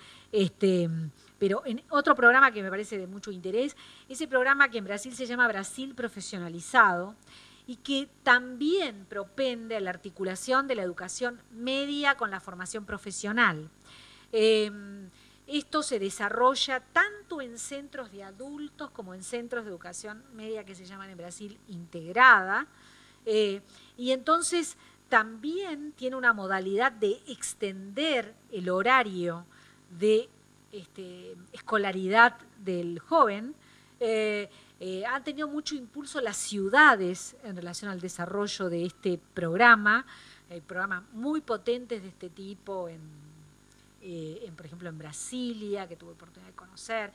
S4: Pero en otro programa que me parece de mucho interés, ese programa que en Brasil se llama Brasil Profesionalizado y que también propende a la articulación de la educación media con la formación profesional. Esto se desarrolla tanto en centros de adultos como en centros de educación media que se llaman en Brasil integrada. Y entonces también tiene una modalidad de extender el horario de escolaridad del joven. Han tenido mucho impulso las ciudades en relación al desarrollo de este programa. Hay programas muy potentes de este tipo por ejemplo, en Brasilia, que tuve oportunidad de conocer,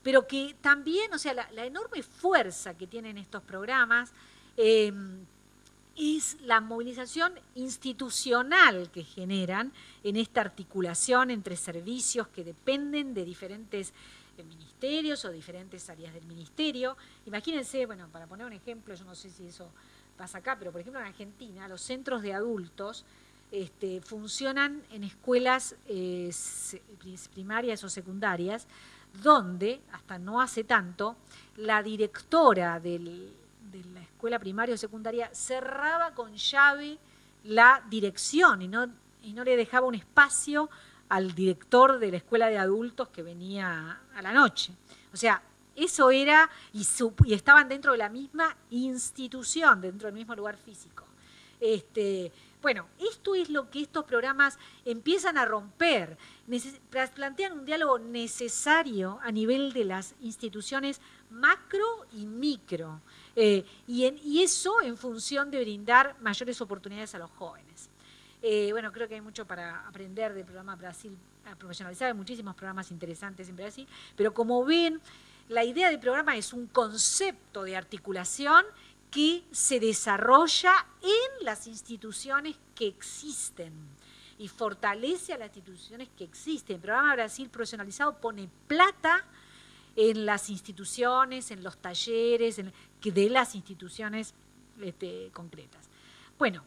S4: pero que también, o sea, la enorme fuerza que tienen estos programas es la movilización institucional que generan en esta articulación entre servicios que dependen de diferentes ministerios o diferentes áreas del ministerio. Imagínense, bueno, para poner un ejemplo, yo no sé si eso pasa acá, pero por ejemplo en Argentina los centros de adultos funcionan en escuelas primarias o secundarias, donde, hasta no hace tanto, la directora de la escuela primaria o secundaria cerraba con llave la dirección y no le dejaba un espacio al director de la escuela de adultos que venía a la noche. O sea, eso era, y estaban dentro de la misma institución, dentro del mismo lugar físico. Bueno, esto es lo que estos programas empiezan a romper, plantean un diálogo necesario a nivel de las instituciones macro y micro, y eso en función de brindar mayores oportunidades a los jóvenes. Bueno, creo que hay mucho para aprender del programa Brasil Profesionalizado, hay muchísimos programas interesantes en Brasil, pero como ven, la idea del programa es un concepto de articulación que se desarrolla en las instituciones que existen y fortalece a las instituciones que existen. El programa Brasil Profesionalizado pone plata en las instituciones, en los talleres de las instituciones concretas. Bueno,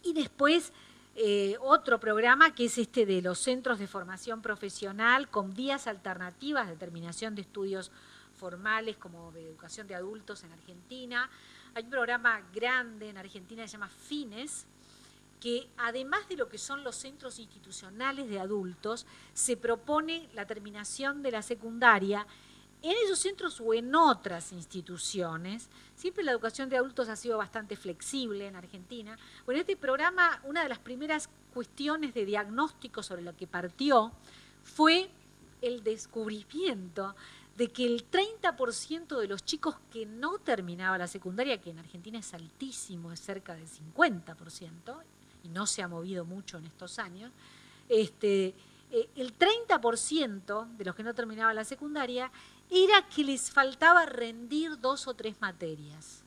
S4: y después otro programa que es de los centros de formación profesional con vías alternativas de terminación de estudios formales como de educación de adultos en Argentina. Hay un programa grande en Argentina que se llama FINES, que además de lo que son los centros institucionales de adultos, se propone la terminación de la secundaria en esos centros o en otras instituciones. Siempre la educación de adultos ha sido bastante flexible en Argentina. Bueno, este programa, una de las primeras cuestiones de diagnóstico sobre lo que partió fue el descubrimiento de que el 30% de los chicos que no terminaban la secundaria, que en Argentina es altísimo, es cerca del 50%, y no se ha movido mucho en estos años, el 30% de los que no terminaban la secundaria era que les faltaba rendir 2 o 3 materias.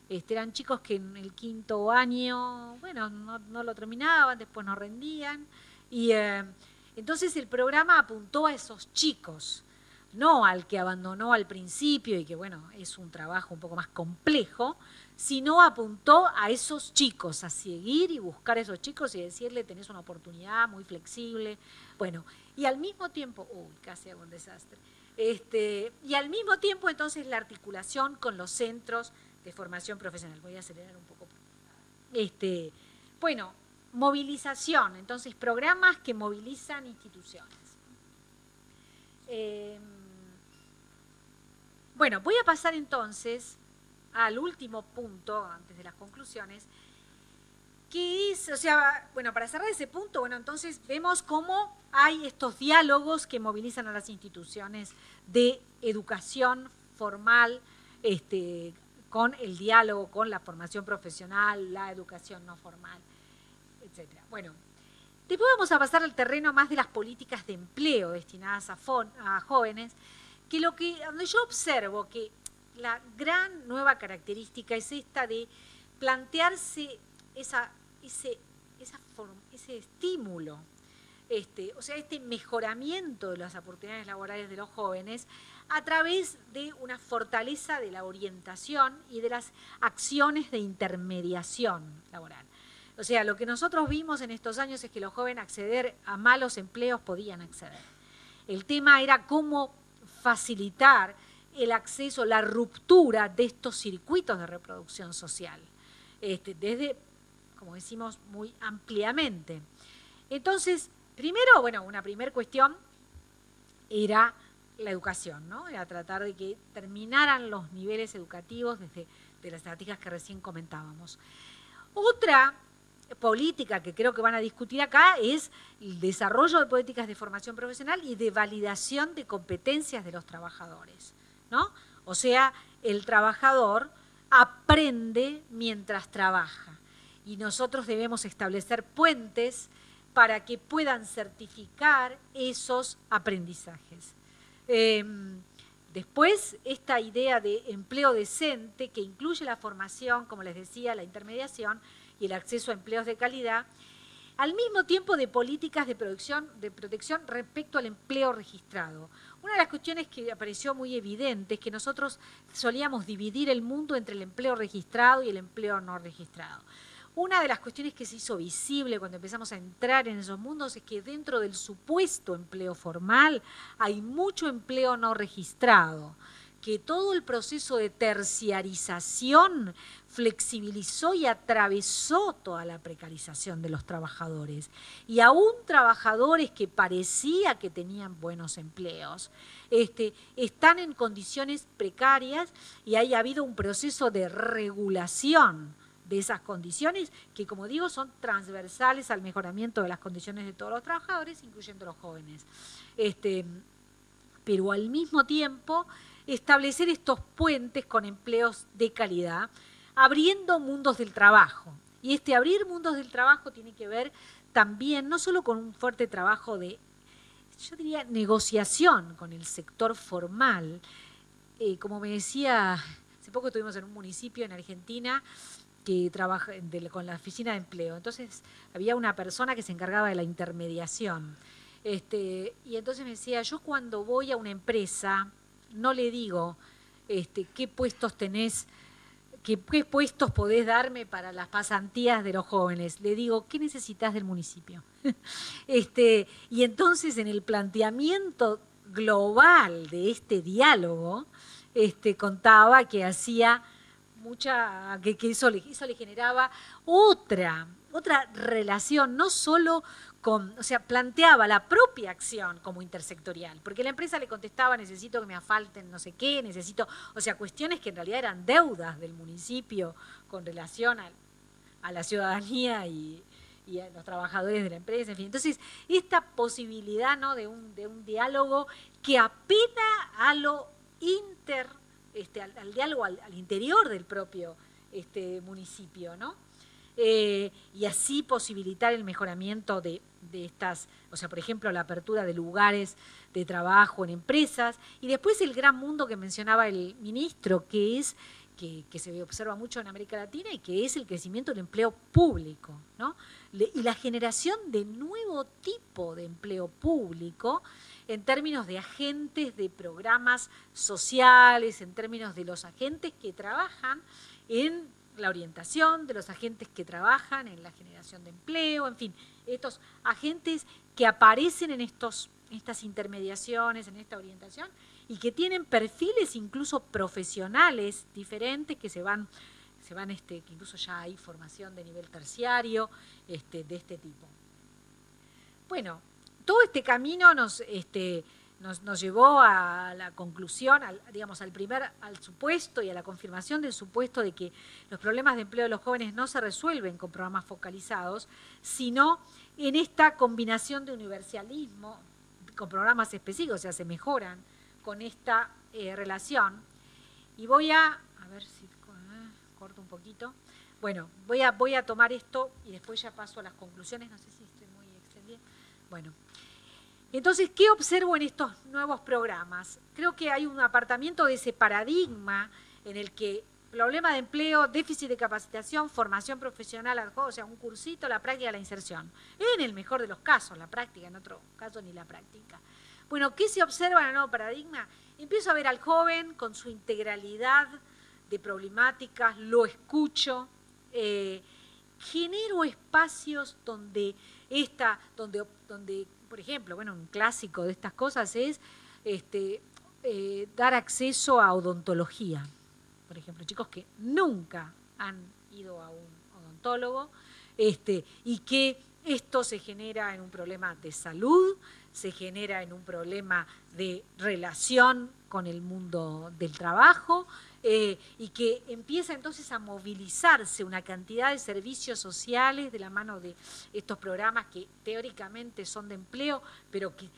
S4: Eran chicos que en el 5º año, bueno, no lo terminaban, después no rendían, y entonces el programa apuntó a esos chicos, no al que abandonó al principio y que, bueno, es un trabajo un poco más complejo, sino apuntó a esos chicos, a seguir y buscar a esos chicos y decirle, tenés una oportunidad muy flexible. Bueno, y al mismo tiempo, casi hago un desastre, y al mismo tiempo entonces la articulación con los centros de formación profesional. Voy a acelerar un poco. Bueno, movilización, entonces programas que movilizan instituciones. Bueno, voy a pasar entonces al último punto, antes de las conclusiones, que es, bueno, para cerrar ese punto, bueno, entonces vemos cómo hay estos diálogos que movilizan a las instituciones de educación formal, con el diálogo con la formación profesional, la educación no formal, etc. Bueno, después vamos a pasar al terreno más de las políticas de empleo destinadas a jóvenes, que donde yo observo que la gran nueva característica es esta de plantearse ese estímulo, este mejoramiento de las oportunidades laborales de los jóvenes a través de una fortaleza de la orientación y de las acciones de intermediación laboral. O sea, lo que nosotros vimos en estos años es que los jóvenes acceder a malos empleos podían acceder. El tema era cómo facilitar el acceso, la ruptura de estos circuitos de reproducción social, desde, como decimos, muy ampliamente. Entonces, primero, bueno, una primera cuestión era la educación, ¿no? Era tratar de que terminaran los niveles educativos desde de las estrategias que recién comentábamos. Otra política que creo que van a discutir acá es el desarrollo de políticas de formación profesional y de validación de competencias de los trabajadores, ¿no? O sea, el trabajador aprende mientras trabaja y nosotros debemos establecer puentes para que puedan certificar esos aprendizajes. Después, esta idea de empleo decente que incluye la formación, como les decía, la intermediación y el acceso a empleos de calidad, al mismo tiempo de políticas de protección respecto al empleo registrado. Una de las cuestiones que apareció muy evidente es que nosotros solíamos dividir el mundo entre el empleo registrado y el empleo no registrado. Una de las cuestiones que se hizo visible cuando empezamos a entrar en esos mundos es que dentro del supuesto empleo formal hay mucho empleo no registrado, que todo el proceso de terciarización flexibilizó y atravesó toda la precarización de los trabajadores. Y aún trabajadores que parecía que tenían buenos empleos, están en condiciones precarias y ha habido un proceso de regulación de esas condiciones que, como digo, son transversales al mejoramiento de las condiciones de todos los trabajadores, incluyendo los jóvenes. Pero al mismo tiempo, establecer estos puentes con empleos de calidad, abriendo mundos del trabajo. Y abrir mundos del trabajo tiene que ver también, no solo con un fuerte trabajo de, yo diría, negociación con el sector formal. Como me decía, hace poco estuvimos en un municipio en Argentina que trabaja con la oficina de empleo. Entonces había una persona que se encargaba de la intermediación. Y entonces me decía, yo cuando voy a una empresa no le digo qué puestos tenés ¿qué puestos podés darme para las pasantías de los jóvenes? Le digo, ¿qué necesitas del municipio? Y entonces en el planteamiento global de este diálogo, contaba que hacía que eso le generaba otra relación, no solo o sea, planteaba la propia acción como intersectorial, porque la empresa le contestaba, necesito que me asfalten no sé qué, o sea, cuestiones que en realidad eran deudas del municipio con relación a la ciudadanía y a los trabajadores de la empresa, en fin. Entonces, esta posibilidad, ¿no?, de un diálogo que apela a lo al diálogo al interior del propio municipio, ¿no? Y así posibilitar el mejoramiento de estas, o sea, por ejemplo, la apertura de lugares de trabajo en empresas, y después el gran mundo que mencionaba el ministro, que se observa mucho en América Latina, y que es el crecimiento del empleo público, ¿no? Y la generación de nuevo tipo de empleo público en términos de agentes de programas sociales, en términos de los agentes que trabajan en la orientación, de los agentes que trabajan en la generación de empleo, en fin, estos agentes que aparecen en estas intermediaciones, en esta orientación, y que tienen perfiles incluso profesionales diferentes que que incluso ya hay formación de nivel terciario de este tipo. Bueno, todo este camino nos llevó a la conclusión, al supuesto y a la confirmación del supuesto de que los problemas de empleo de los jóvenes no se resuelven con programas focalizados, sino en esta combinación de universalismo con programas específicos, o sea, se mejoran con esta relación. Y voy a ver si corto un poquito. Bueno, voy a tomar esto y después ya paso a las conclusiones, no sé si estoy muy extendida. Bueno. Entonces, ¿qué observo en estos nuevos programas? Creo que hay un apartamiento de ese paradigma en el que problema de empleo, déficit de capacitación, formación profesional, o sea, un cursito, la práctica, la inserción. En el mejor de los casos, la práctica, en otro caso ni la práctica. Bueno, ¿qué se observa en el nuevo paradigma? Empiezo a ver al joven con su integralidad de problemáticas, lo escucho, genero espacios donde por ejemplo, bueno, un clásico de estas cosas es dar acceso a odontología. Por ejemplo, chicos que nunca han ido a un odontólogo, y que esto se genera en un problema de salud, se genera en un problema de relación con el mundo del trabajo, y que empieza entonces a movilizarse una cantidad de servicios sociales de la mano de estos programas que teóricamente son de empleo, pero que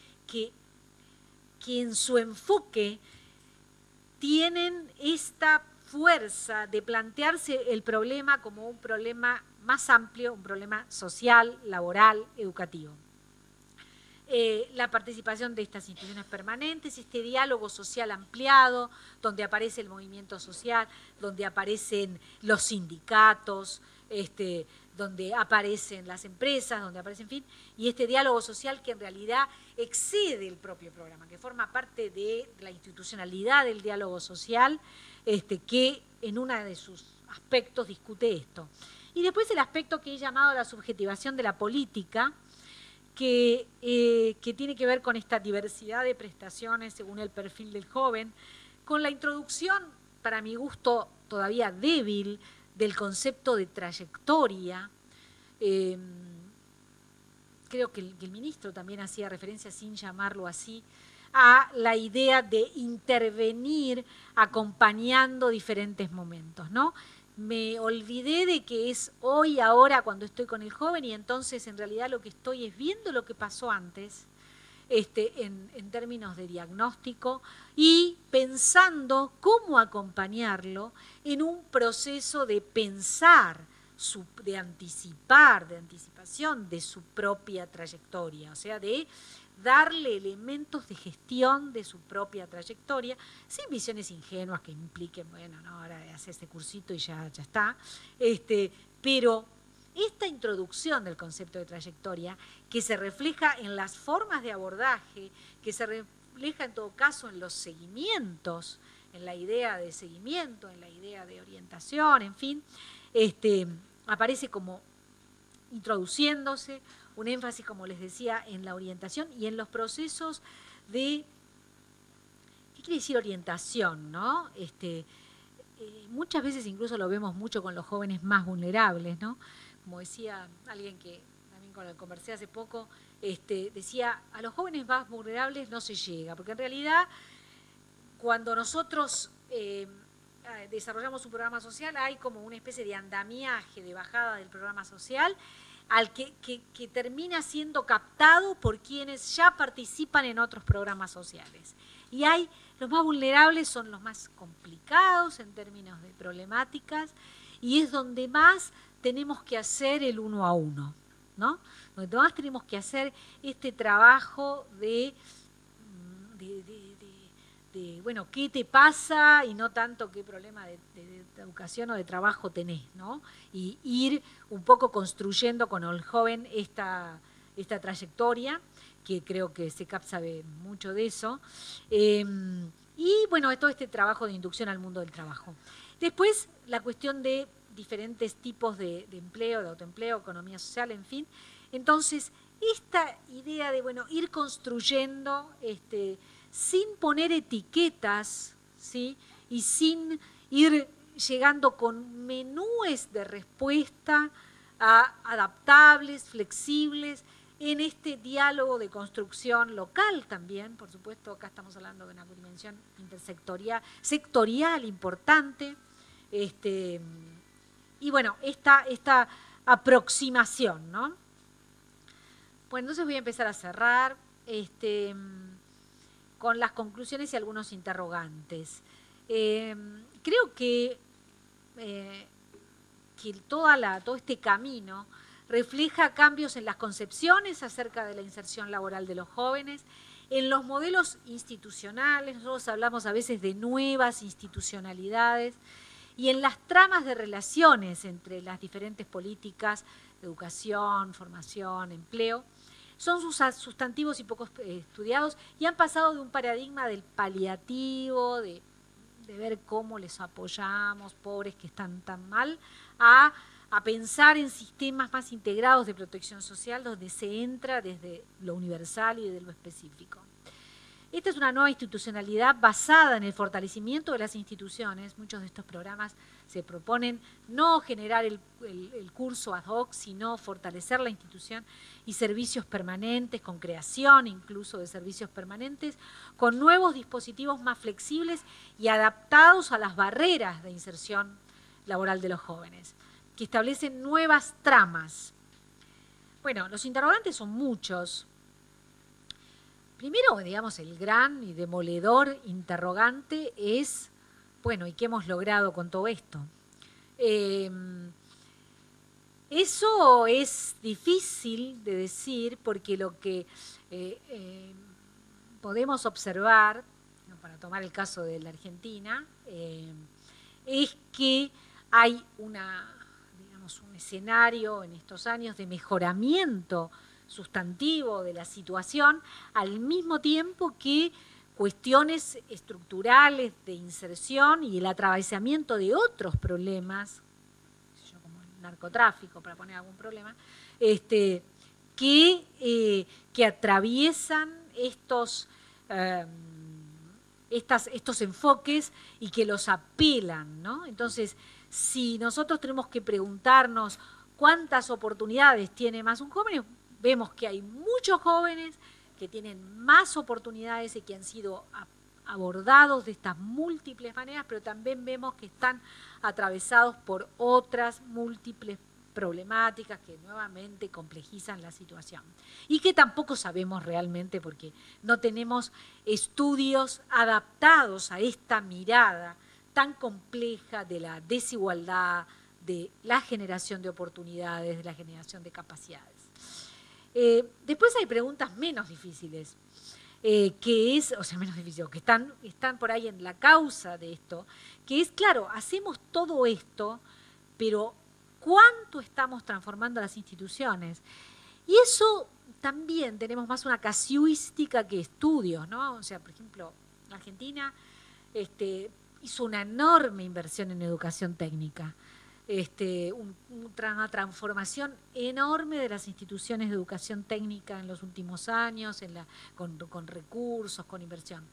S4: en su enfoque tienen esta fuerza de plantearse el problema como un problema más amplio, un problema social, laboral, educativo. La participación de estas instituciones permanentes, este diálogo social ampliado, donde aparece el movimiento social, donde aparecen los sindicatos, donde aparecen las empresas, donde aparecen, en fin, y este diálogo social que en realidad excede el propio programa, que forma parte de la institucionalidad del diálogo social, que en uno de sus aspectos discute esto. Y después el aspecto que he llamado la subjetivación de la política, que tiene que ver con esta diversidad de prestaciones según el perfil del joven, con la introducción, para mi gusto todavía débil, del concepto de trayectoria. Creo que el ministro también hacía referencia, sin llamarlo así, a la idea de intervenir acompañando diferentes momentos, ¿no? Me olvidé de que es hoy, ahora, cuando estoy con el joven, y entonces en realidad lo que estoy es viendo lo que pasó antes, en términos de diagnóstico, y pensando cómo acompañarlo en un proceso de pensar, de anticipación de su propia trayectoria, o sea, de darle elementos de gestión de su propia trayectoria, sin visiones ingenuas que impliquen, bueno, no, ahora hace este cursito y ya está, pero esta introducción del concepto de trayectoria, que se refleja en las formas de abordaje, que se refleja en todo caso en los seguimientos en la idea de seguimiento, en la idea de orientación, en fin, aparece como introduciéndose un énfasis, como les decía, en la orientación y en los procesos de, ¿qué quiere decir orientación, no? Muchas veces incluso lo vemos mucho con los jóvenes más vulnerables, ¿no? Como decía alguien que también con el que conversé hace poco, decía, a los jóvenes más vulnerables no se llega, porque en realidad cuando nosotros desarrollamos un programa social hay como una especie de andamiaje de bajada del programa social al que termina siendo captado por quienes ya participan en otros programas sociales. Y los más vulnerables son los más complicados en términos de problemáticas y es donde más tenemos que hacer el 1 a 1, ¿no? Donde más tenemos que hacer este trabajo de bueno, ¿qué te pasa? Y no tanto qué problema de educación o de trabajo tenés, ¿no? Y ir un poco construyendo con el joven esta trayectoria, que creo que SECAP sabe mucho de eso. Y bueno, todo este trabajo de inducción al mundo del trabajo. Después, la cuestión de diferentes tipos de empleo, de autoempleo, economía social, en fin. Entonces, esta idea de, bueno, ir construyendo sin poner etiquetas, ¿sí? Y sin ir llegando con menúes de respuesta adaptables, flexibles, en este diálogo de construcción local también, por supuesto, acá estamos hablando de una dimensión sectorial importante, y bueno, esta aproximación, ¿no? Bueno, entonces voy a empezar a cerrar con las conclusiones y algunos interrogantes. Creo que todo este camino refleja cambios en las concepciones acerca de la inserción laboral de los jóvenes, en los modelos institucionales, nosotros hablamos a veces de nuevas institucionalidades, y en las tramas de relaciones entre las diferentes políticas de educación, formación, empleo. Son sustantivos y poco estudiados y han pasado de un paradigma del paliativo, de ver cómo les apoyamos, pobres que están tan mal, a pensar en sistemas más integrados de protección social donde se entra desde lo universal y desde lo específico. Esta es una nueva institucionalidad basada en el fortalecimiento de las instituciones. Muchos de estos programas se proponen no generar el curso ad hoc, sino fortalecer la institución y servicios permanentes, con creación incluso de servicios permanentes, con nuevos dispositivos más flexibles y adaptados a las barreras de inserción laboral de los jóvenes, que establecen nuevas tramas. Bueno, los interrogantes son muchos. Primero, digamos, el gran y demoledor interrogante es, bueno, ¿y qué hemos logrado con todo esto? Eso es difícil de decir porque lo que podemos observar, para tomar el caso de la Argentina, es que hay un escenario en estos años de mejoramiento sustantivo de la situación, al mismo tiempo que cuestiones estructurales de inserción y el atravesamiento de otros problemas, como el narcotráfico, para poner algún problema, que atraviesan estos enfoques y que los apelan, ¿no? Entonces, si nosotros tenemos que preguntarnos cuántas oportunidades tiene más un joven, vemos que hay muchos jóvenes que tienen más oportunidades y que han sido abordados de estas múltiples maneras, pero también vemos que están atravesados por otras múltiples problemáticas que nuevamente complejizan la situación. Y que tampoco sabemos realmente porque no tenemos estudios adaptados a esta mirada tan compleja de la desigualdad, de la generación de oportunidades, de la generación de capacidades. Después hay preguntas menos difíciles, que están por ahí en la causa de esto, que es, claro, hacemos todo esto, pero ¿cuánto estamos transformando las instituciones? Y eso también tenemos más una casuística que estudios, ¿no? O sea, por ejemplo, en Argentina hizo una enorme inversión en educación técnica. Una transformación enorme de las instituciones de educación técnica en los últimos años, con recursos, con inversión.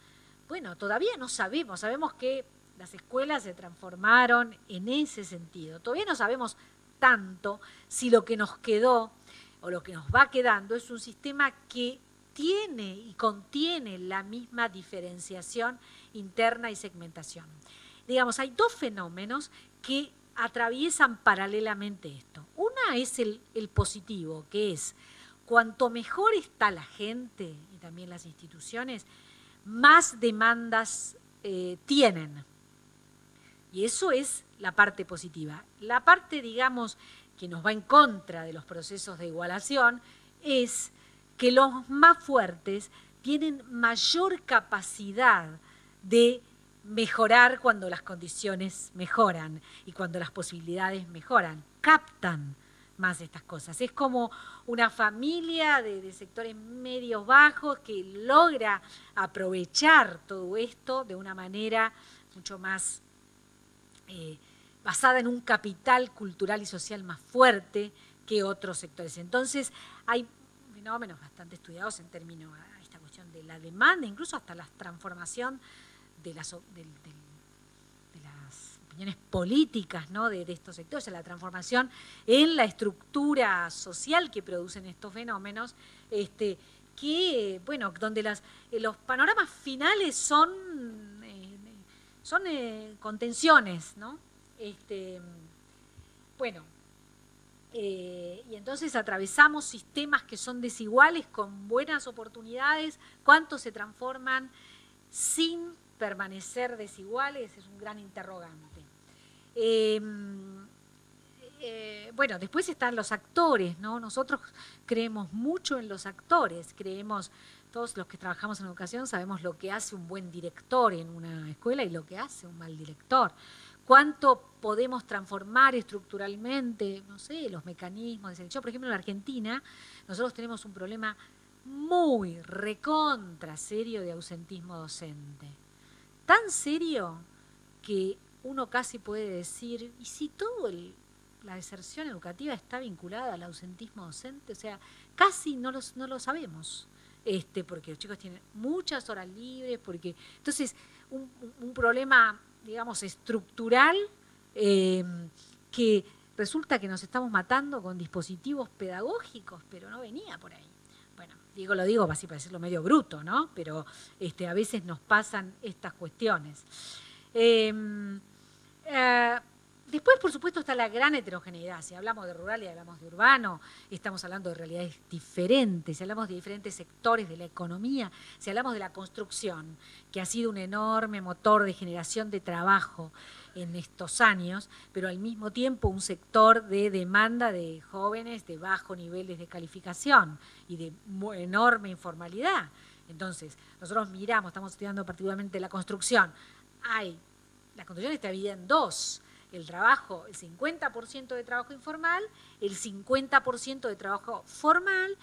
S4: Bueno, todavía no sabemos que las escuelas se transformaron en ese sentido. Todavía no sabemos tanto si lo que nos quedó o lo que nos va quedando es un sistema que tiene y contiene la misma diferenciación interna y segmentación. Digamos, hay dos fenómenos que atraviesan paralelamente esto. Una es el positivo, que es cuanto mejor está la gente y también las instituciones, más demandas tienen. Y eso es la parte positiva. La parte, digamos, que nos va en contra de los procesos de igualación es que los más fuertes tienen mayor capacidad de mejorar cuando las condiciones mejoran y cuando las posibilidades mejoran, captan más estas cosas. Es como una familia de sectores medios bajos que logra aprovechar todo esto de una manera mucho más basada en un capital cultural y social más fuerte que otros sectores. Entonces hay fenómenos bastante estudiados en términos a esta cuestión de la demanda, incluso hasta la transformación de las opiniones políticas, ¿no?, de estos sectores, la transformación en la estructura social que producen estos fenómenos, que, bueno, donde los panoramas finales son contenciones, ¿no? Bueno, y entonces atravesamos sistemas que son desiguales con buenas oportunidades. ¿Cuántos se transforman sin permanecer desiguales? Es un gran interrogante. Bueno, después están los actores, ¿no? Nosotros creemos mucho en los actores, todos los que trabajamos en educación sabemos lo que hace un buen director en una escuela y lo que hace un mal director. ¿Cuánto podemos transformar estructuralmente, no sé, los mecanismos de selección? Por ejemplo, en la Argentina nosotros tenemos un problema muy recontra serio de ausentismo docente. Tan serio que uno casi puede decir, ¿y si la deserción educativa está vinculada al ausentismo docente? O sea, casi no lo sabemos, porque los chicos tienen muchas horas libres, entonces un problema, digamos, estructural, que resulta que nos estamos matando con dispositivos pedagógicos, pero no venía por ahí. Bueno, lo digo así para decirlo medio bruto, ¿no? Pero a veces nos pasan estas cuestiones. Después, por supuesto, está la gran heterogeneidad. Si hablamos de rural y hablamos de urbano, estamos hablando de realidades diferentes. Si hablamos de diferentes sectores de la economía, si hablamos de la construcción, que ha sido un enorme motor de generación de trabajo en estos años, pero al mismo tiempo un sector de demanda de jóvenes de bajos niveles de calificación y de enorme informalidad. Entonces, nosotros miramos, estamos estudiando particularmente la construcción. La construcción está dividida en dos. El 50% de trabajo informal, el 50% de trabajo formal,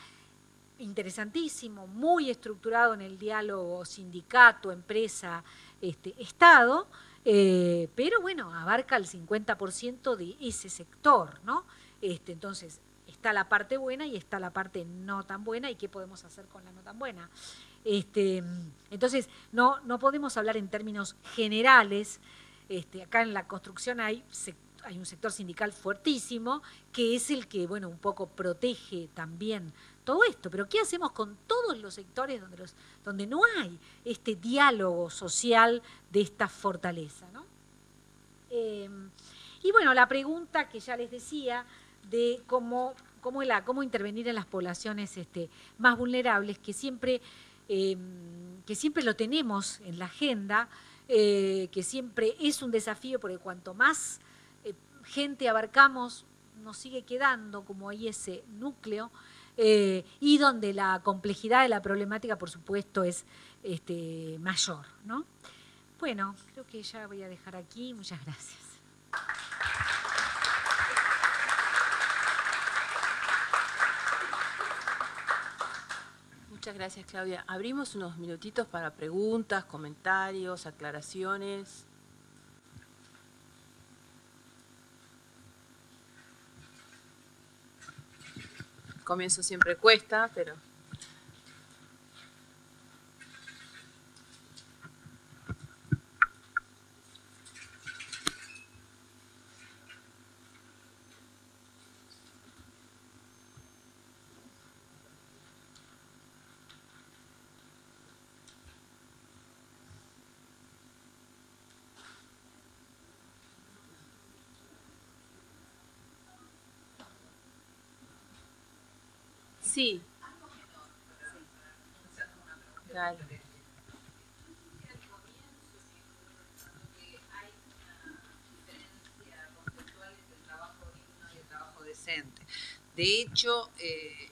S4: interesantísimo, muy estructurado en el diálogo sindicato, empresa, Estado, pero bueno, abarca el 50% de ese sector, ¿no? Entonces, está la parte buena y está la parte no tan buena, y qué podemos hacer con la no tan buena. Entonces, no podemos hablar en términos generales. Acá en la construcción hay un sector sindical fuertísimo, que es el que, bueno, un poco protege también todo esto. Pero ¿qué hacemos con todos los sectores donde no hay este diálogo social de esta fortaleza, ¿no? Y bueno, la pregunta que ya les decía de cómo intervenir en las poblaciones más vulnerables, que siempre lo tenemos en la agenda, que siempre es un desafío, porque cuanto más gente abarcamos, nos sigue quedando como ahí ese núcleo, y donde la complejidad de la problemática, por supuesto, es mayor, ¿no? Bueno, creo que ya voy a dejar aquí. Muchas gracias.
S2: Muchas gracias, Claudia. Abrimos unos minutitos para preguntas, comentarios, aclaraciones. comienzo siempre cuesta, pero... Sí. Claro.
S5: De hecho,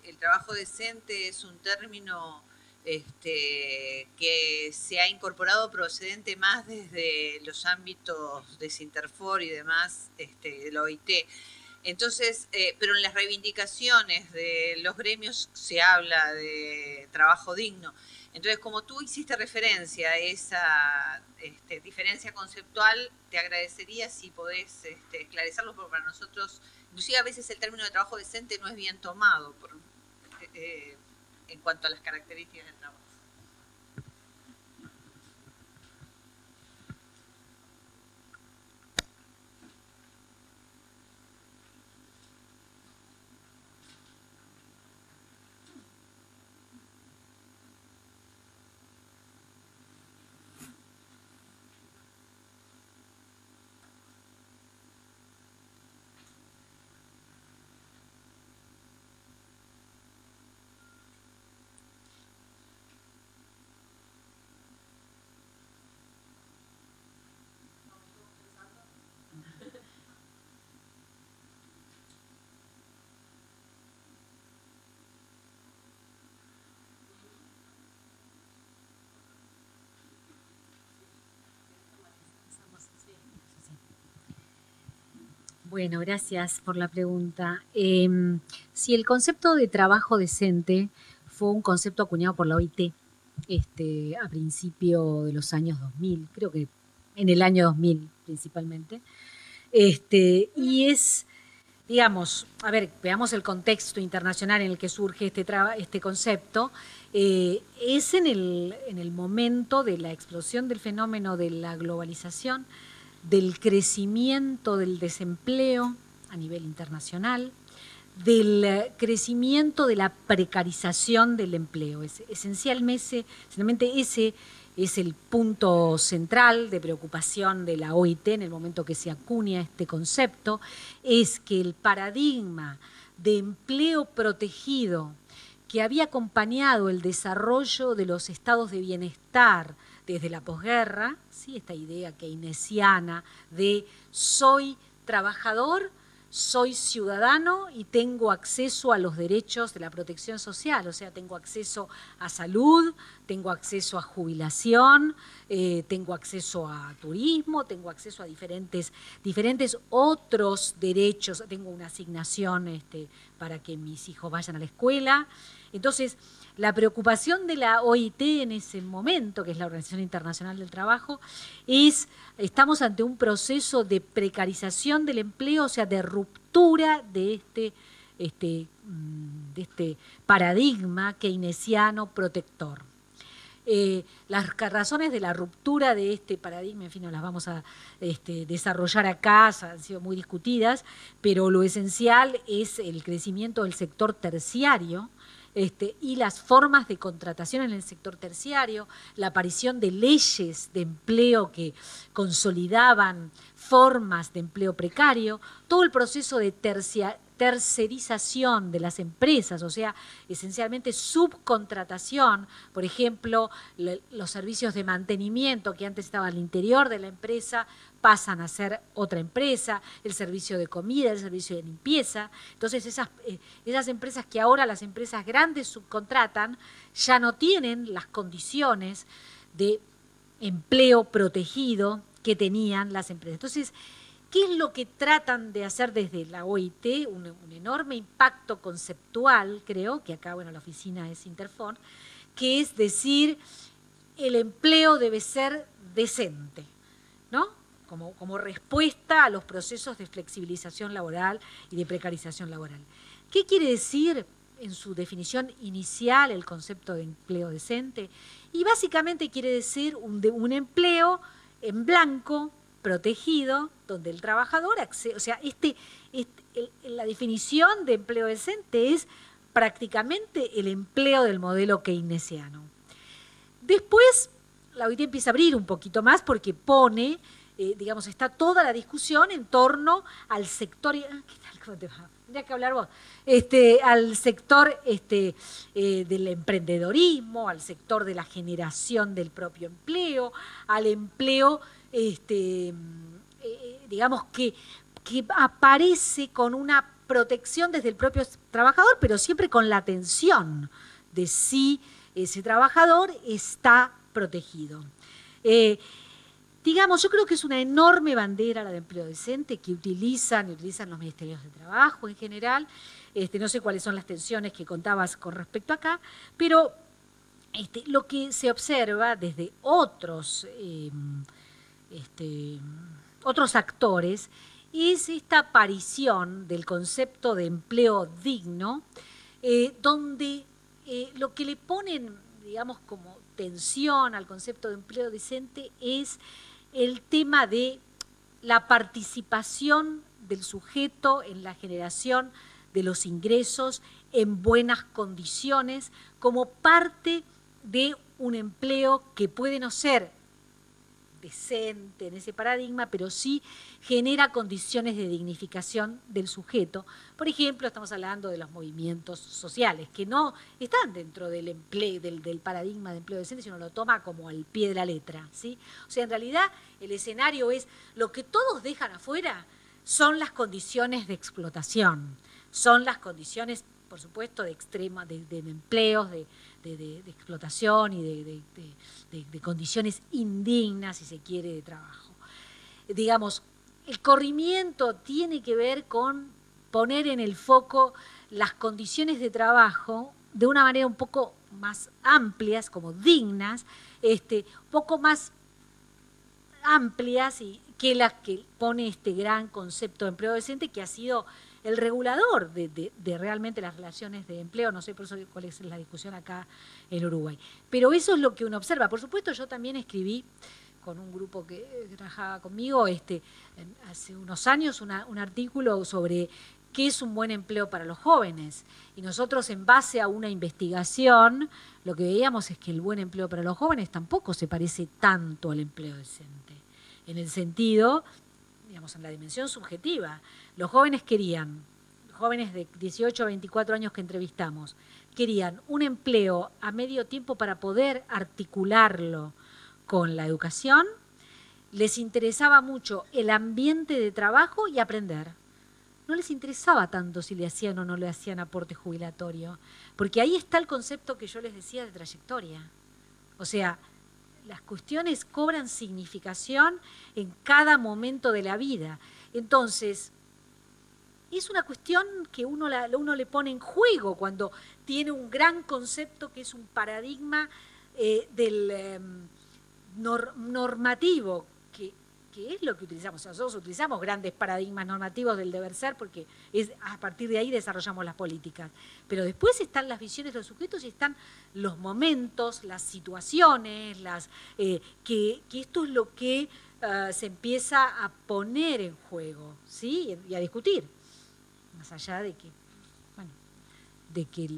S5: el trabajo decente es un término que se ha incorporado procedente más desde los ámbitos de Sinterfor y demás, de la OIT. Entonces, pero en las reivindicaciones de los gremios se habla de trabajo digno. Entonces, como tú hiciste referencia a esa diferencia conceptual, te agradecería si podés esclarecerlo, porque para nosotros, inclusive a veces el término de trabajo decente no es bien tomado en cuanto a las características del trabajo.
S4: Bueno, gracias por la pregunta. Si el concepto de trabajo decente fue un concepto acuñado por la OIT a principio de los años 2000, creo que en el año 2000 principalmente, y es, digamos, a ver, veamos el contexto internacional en el que surge este concepto, es en el momento de la explosión del fenómeno de la globalización, del crecimiento del desempleo a nivel internacional, del crecimiento de la precarización del empleo. Esencialmente ese es el punto central de preocupación de la OIT en el momento que se acuña este concepto, es que el paradigma de empleo protegido que había acompañado el desarrollo de los estados de bienestar desde la posguerra, ¿sí? Esta idea keynesiana de soy trabajador, soy ciudadano y tengo acceso a los derechos de la protección social, o sea, tengo acceso a salud, tengo acceso a jubilación, tengo acceso a turismo, tengo acceso a diferentes otros derechos, tengo una asignación para que mis hijos vayan a la escuela. Entonces, la preocupación de la OIT en ese momento, que es la Organización Internacional del Trabajo, estamos ante un proceso de precarización del empleo, o sea, de ruptura de este paradigma keynesiano protector. Las razones de la ruptura de este paradigma, en fin, no las vamos a desarrollar acá, han sido muy discutidas, pero lo esencial es el crecimiento del sector terciario, y las formas de contratación en el sector terciario, la aparición de leyes de empleo que consolidaban formas de empleo precario, todo el proceso de tercerización de las empresas, o sea, esencialmente subcontratación, por ejemplo, los servicios de mantenimiento que antes estaban al interior de la empresa pasan a ser otra empresa, el servicio de comida, el servicio de limpieza. Entonces esas empresas que ahora las empresas grandes subcontratan ya no tienen las condiciones de empleo protegido que tenían las empresas. Entonces, ¿qué es lo que tratan de hacer desde la OIT? Un enorme impacto conceptual, creo, que acá, bueno, la oficina es Sinterfor, que es decir, el empleo debe ser decente, ¿no? Como respuesta a los procesos de flexibilización laboral y de precarización laboral. ¿Qué quiere decir en su definición inicial el concepto de empleo decente, y básicamente quiere decir un empleo en blanco, protegido, donde el trabajador accede, o sea, la definición de empleo decente es prácticamente el empleo del modelo keynesiano. Después, la OIT empieza a abrir un poquito más porque pone, digamos, está toda la discusión en torno al sector... ¿Qué tal? ¿Cómo te va? Tendrías que hablar vos. Al sector del emprendedorismo, al sector de la generación del propio empleo, al empleo, digamos, que aparece con una protección desde el propio trabajador, pero siempre con la atención de si ese trabajador está protegido. Digamos, yo creo que es una enorme bandera la de empleo decente que utilizan los ministerios de trabajo en general. No sé cuáles son las tensiones que contabas con respecto acá, pero lo que se observa desde otros actores es esta aparición del concepto de empleo digno, donde lo que le ponen, digamos, como tensión al concepto de empleo decente es el tema de la participación del sujeto en la generación de los ingresos en buenas condiciones como parte de un empleo que puede no ser decente en ese paradigma, pero sí genera condiciones de dignificación del sujeto. Por ejemplo, estamos hablando de los movimientos sociales, que no están dentro del empleo, del paradigma de empleo decente, sino lo toma como al pie de la letra, ¿sí? O sea, en realidad el escenario es lo que todos dejan afuera son las condiciones de explotación, son las condiciones, por supuesto, de extrema, de empleos, de explotación y de condiciones indignas, si se quiere, de trabajo. Digamos, el corrimiento tiene que ver con poner en el foco las condiciones de trabajo de una manera un poco más amplias, como dignas, un poco más amplias que las que pone este gran concepto de empleo decente, que ha sido el regulador de realmente las relaciones de empleo. No sé por eso cuál es la discusión acá en Uruguay. Pero eso es lo que uno observa. Por supuesto, yo también escribí con un grupo que trabajaba conmigo hace unos años un artículo sobre qué es un buen empleo para los jóvenes. Y nosotros, en base a una investigación, lo que veíamos es que el buen empleo para los jóvenes tampoco se parece tanto al empleo decente. En el sentido, digamos, en la dimensión subjetiva. Los jóvenes jóvenes de 18 a 24 años que entrevistamos, querían un empleo a medio tiempo para poder articularlo con la educación, les interesaba mucho el ambiente de trabajo y aprender. No les interesaba tanto si le hacían o no le hacían aporte jubilatorio, porque ahí está el concepto que yo les decía de trayectoria. O sea, las cuestiones cobran significación en cada momento de la vida. Entonces, es una cuestión que uno le pone en juego cuando tiene un gran concepto que es un paradigma normativo, que es lo que utilizamos. O sea, nosotros utilizamos grandes paradigmas normativos del deber ser porque a partir de ahí desarrollamos las políticas. Pero después están las visiones de los sujetos y están los momentos, las situaciones, que esto es lo que se empieza a poner en juego, ¿sí? Y a discutir. Más allá de que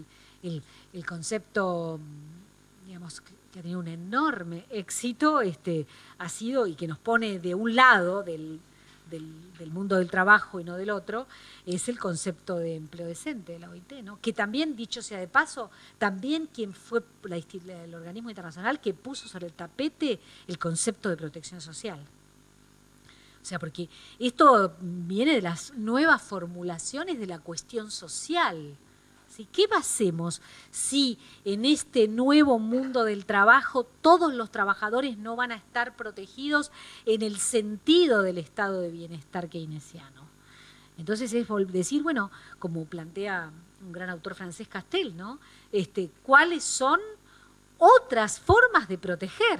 S4: el concepto, digamos, que ha tenido un enorme éxito, ha sido, y que nos pone de un lado del mundo del trabajo y no del otro, es el concepto de empleo decente de la OIT, ¿no? Que también, dicho sea de paso, también quien fue el organismo internacional que puso sobre el tapete el concepto de protección social. O sea, porque esto viene de las nuevas formulaciones de la cuestión social. ¿Sí? ¿Qué hacemos si en este nuevo mundo del trabajo todos los trabajadores no van a estar protegidos en el sentido del estado de bienestar keynesiano? Entonces es decir, bueno, como plantea un gran autor francés, Castel, ¿no? ¿Cuáles son otras formas de proteger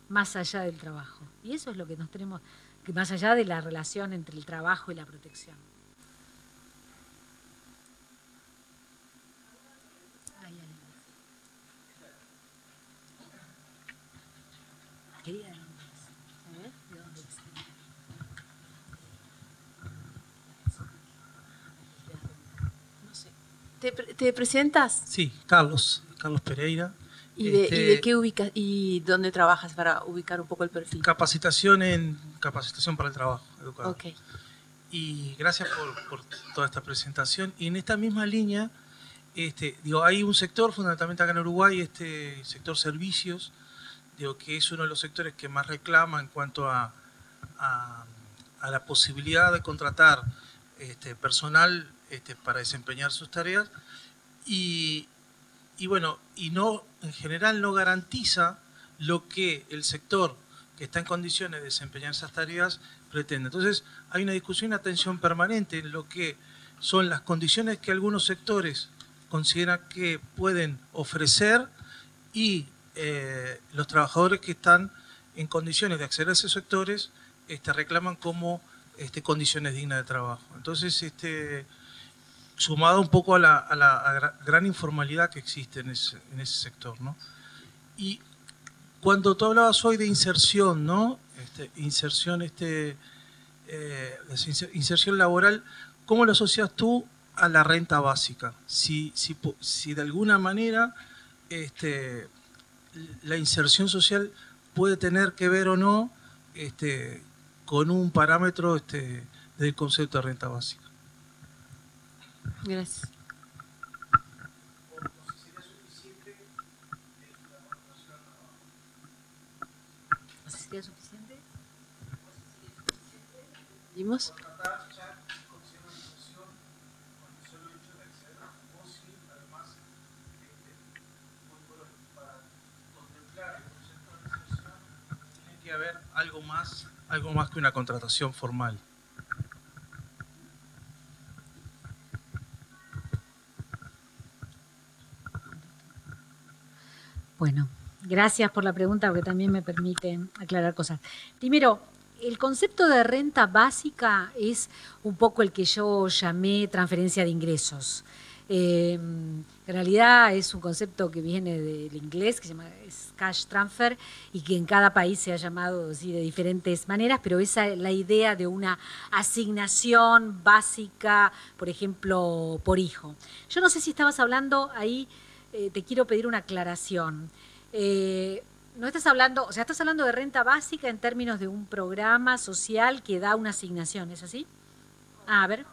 S4: más allá del trabajo? Y eso es lo que nos tenemos, que más allá de la relación entre el trabajo y la protección. Quería, a ver, ¿de dónde es?
S2: No sé. ¿Te presentas?
S6: Sí, Carlos Pereira.
S2: ¿Y de qué ubicas y dónde trabajas para ubicar un poco el perfil?
S6: Capacitación para el trabajo, educador.
S2: Ok.
S6: Y gracias por toda esta presentación. Y en esta misma línea, hay un sector fundamentalmente acá en Uruguay, sector servicios, que es uno de los sectores que más reclama en cuanto a la posibilidad de contratar personal para desempeñar sus tareas. Y bueno, en general no garantiza lo que el sector que está en condiciones de desempeñar esas tareas pretende. Entonces hay una discusión y una tensión permanente en lo que son las condiciones que algunos sectores consideran que pueden ofrecer y los trabajadores que están en condiciones de acceder a esos sectores reclaman como condiciones dignas de trabajo. Entonces, sumado un poco a la gran informalidad que existe en ese sector, ¿no? Y cuando tú hablabas hoy de inserción, ¿no? Inserción laboral, ¿cómo lo asocias tú a la renta básica? Si de alguna manera la inserción social puede tener que ver o no con un parámetro del concepto de renta básica.
S2: Gracias.
S4: ¿No sé si sería suficiente?
S2: ¿Dimos?
S6: Tiene que haber algo más que una contratación formal.
S4: Bueno, gracias por la pregunta porque también me permite aclarar cosas. Primero, el concepto de renta básica es un poco el que yo llamé transferencia de ingresos. En realidad es un concepto que viene del inglés, que se llama cash transfer, y que en cada país se ha llamado así de diferentes maneras, pero esa es la idea de una asignación básica, por ejemplo, por hijo. Yo no sé si estabas hablando ahí, te quiero pedir una aclaración. No estás hablando, o sea, estás hablando de renta básica en términos de un programa social que da una asignación, ¿es así? Ah, a ver.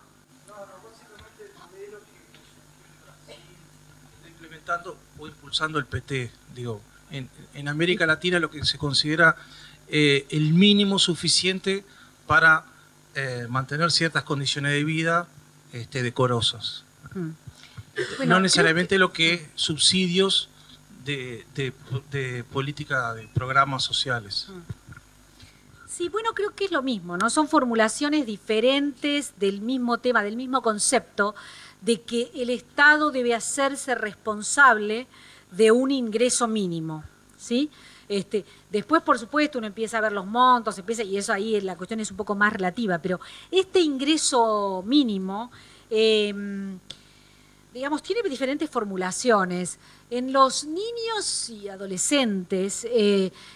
S6: Implementando o impulsando el PT, en América Latina lo que se considera el mínimo suficiente para mantener ciertas condiciones de vida decorosas.
S4: Bueno,
S6: no necesariamente lo que subsidios de política de programas sociales.
S4: Sí, bueno, creo que es lo mismo, ¿no? Son formulaciones diferentes del mismo tema, del mismo concepto, de que el Estado debe hacerse responsable de un ingreso mínimo, ¿sí? Después, por supuesto, uno empieza a ver los montos, y eso ahí la cuestión es un poco más relativa, pero este ingreso mínimo, digamos, tiene diferentes formulaciones. En los niños y adolescentes,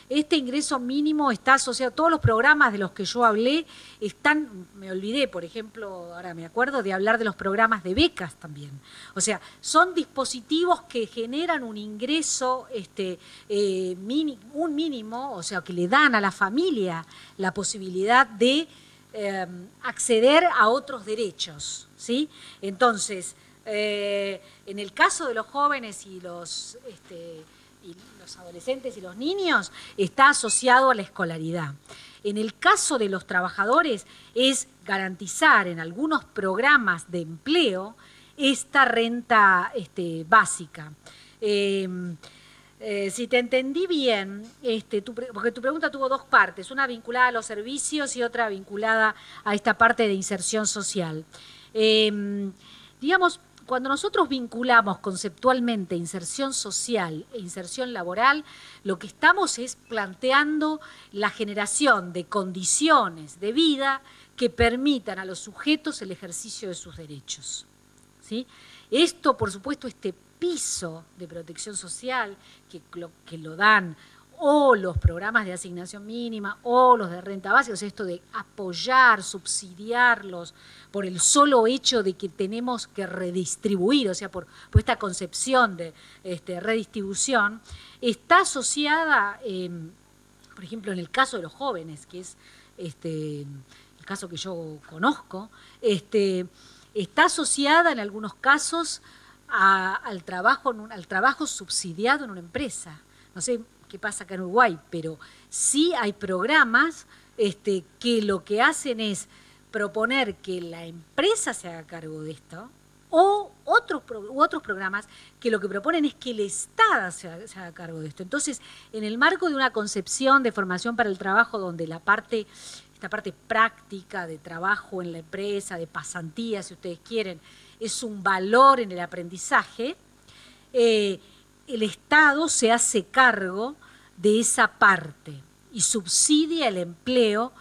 S4: este ingreso mínimo está asociado, todos los programas de los que yo hablé están, me olvidé, por ejemplo, ahora me acuerdo de hablar de los programas de becas también. O sea, son dispositivos que generan un ingreso, un mínimo, o sea, que le dan a la familia la posibilidad de acceder a otros derechos, ¿sí? Entonces, en el caso de los jóvenes y los adolescentes y los niños, está asociado a la escolaridad. En el caso de los trabajadores, es garantizar en algunos programas de empleo esta renta básica. Si te entendí bien, porque tu pregunta tuvo dos partes, una vinculada a los servicios y otra vinculada a esta parte de inserción social. Digamos, cuando nosotros vinculamos conceptualmente inserción social e inserción laboral, lo que estamos es planteando la generación de condiciones de vida que permitan a los sujetos el ejercicio de sus derechos, ¿sí? Esto, por supuesto, este piso de protección social que lo dan o los programas de asignación mínima o los de renta básica, o sea, esto de apoyar, subsidiarlos por el solo hecho de que tenemos que redistribuir, o sea, por esta concepción de redistribución, está asociada, por ejemplo, en el caso de los jóvenes, que es el caso que yo conozco, está asociada en algunos casos al trabajo subsidiado en una empresa. No sé qué pasa acá en Uruguay, pero sí hay programas que lo que hacen es proponer que la empresa se haga cargo de esto, o otros programas que lo que proponen es que el Estado se haga cargo de esto. Entonces, en el marco de una concepción de formación para el trabajo, donde esta parte práctica de trabajo en la empresa, de pasantía, si ustedes quieren, es un valor en el aprendizaje, el Estado se hace cargo de esa parte y subsidia el empleo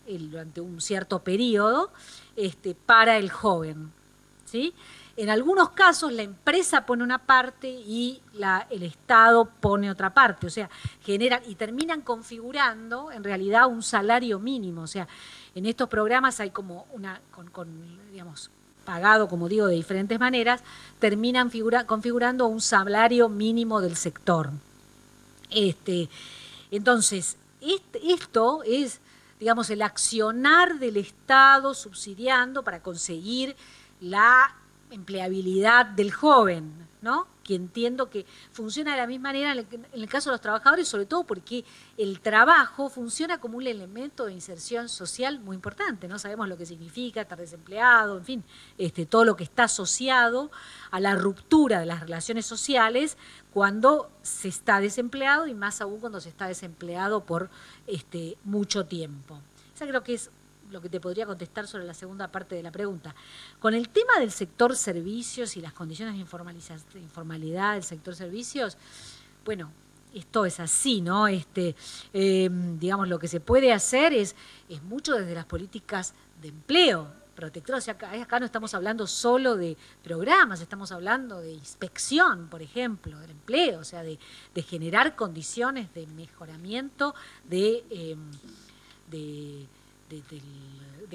S4: durante un cierto periodo para el joven, ¿sí? En algunos casos la empresa pone una parte y el Estado pone otra parte, o sea, generan y terminan configurando en realidad un salario mínimo, o sea, en estos programas hay como digamos, pagado, como digo, de diferentes maneras, terminan configurando un salario mínimo del sector. Entonces, esto es, digamos, el accionar del Estado subsidiando para conseguir la empleabilidad del joven, ¿no? Que entiendo que funciona de la misma manera en el caso de los trabajadores, sobre todo porque el trabajo funciona como un elemento de inserción social muy importante, ¿no? Sabemos lo que significa estar desempleado, en fin, todo lo que está asociado a la ruptura de las relaciones sociales cuando se está desempleado y más aún cuando se está desempleado por mucho tiempo. Esa creo que es lo que te podría contestar sobre la segunda parte de la pregunta. Con el tema del sector servicios y las condiciones de informalidad del sector servicios, bueno, esto es así, ¿no? Digamos, lo que se puede hacer es mucho desde las políticas de empleo protectoras. O sea, acá no estamos hablando solo de programas, estamos hablando de inspección, por ejemplo, del empleo, o sea, de generar condiciones de mejoramiento de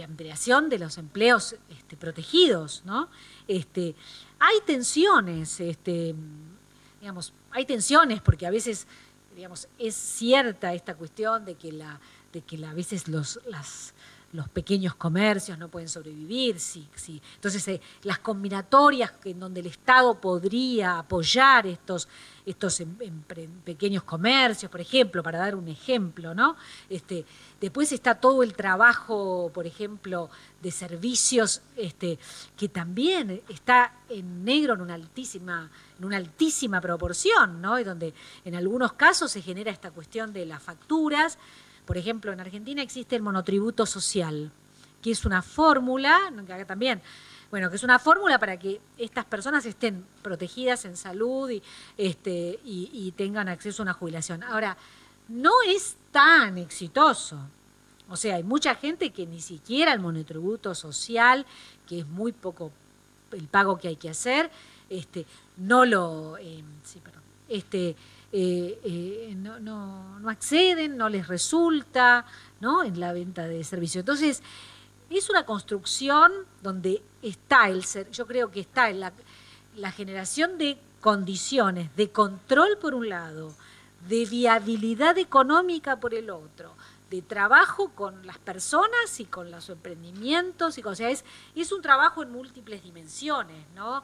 S4: ampliación de los empleos protegidos, ¿no? Hay tensiones, digamos, hay tensiones porque a veces, digamos, es cierta esta cuestión de que a veces los pequeños comercios no pueden sobrevivir, sí. Entonces, las combinatorias en donde el Estado podría apoyar estos pequeños comercios, por ejemplo, para dar un ejemplo, ¿no? Después está todo el trabajo, por ejemplo, de servicios, que también está en negro en una altísima proporción, ¿no? Y donde en algunos casos se genera esta cuestión de las facturas. Por ejemplo, en Argentina existe el monotributo social, que es una fórmula, que acá también, bueno, que es una fórmula para que estas personas estén protegidas en salud y tengan acceso a una jubilación. Ahora, no es tan exitoso. O sea, hay mucha gente que ni siquiera el monotributo social, que es muy poco el pago que hay que hacer, no acceden, no les resulta, ¿no? En la venta de servicios. Entonces, es una construcción donde está yo creo que está en la generación de condiciones de control por un lado, de viabilidad económica por el otro, de trabajo con las personas y con los emprendimientos, o sea, es un trabajo en múltiples dimensiones, ¿no?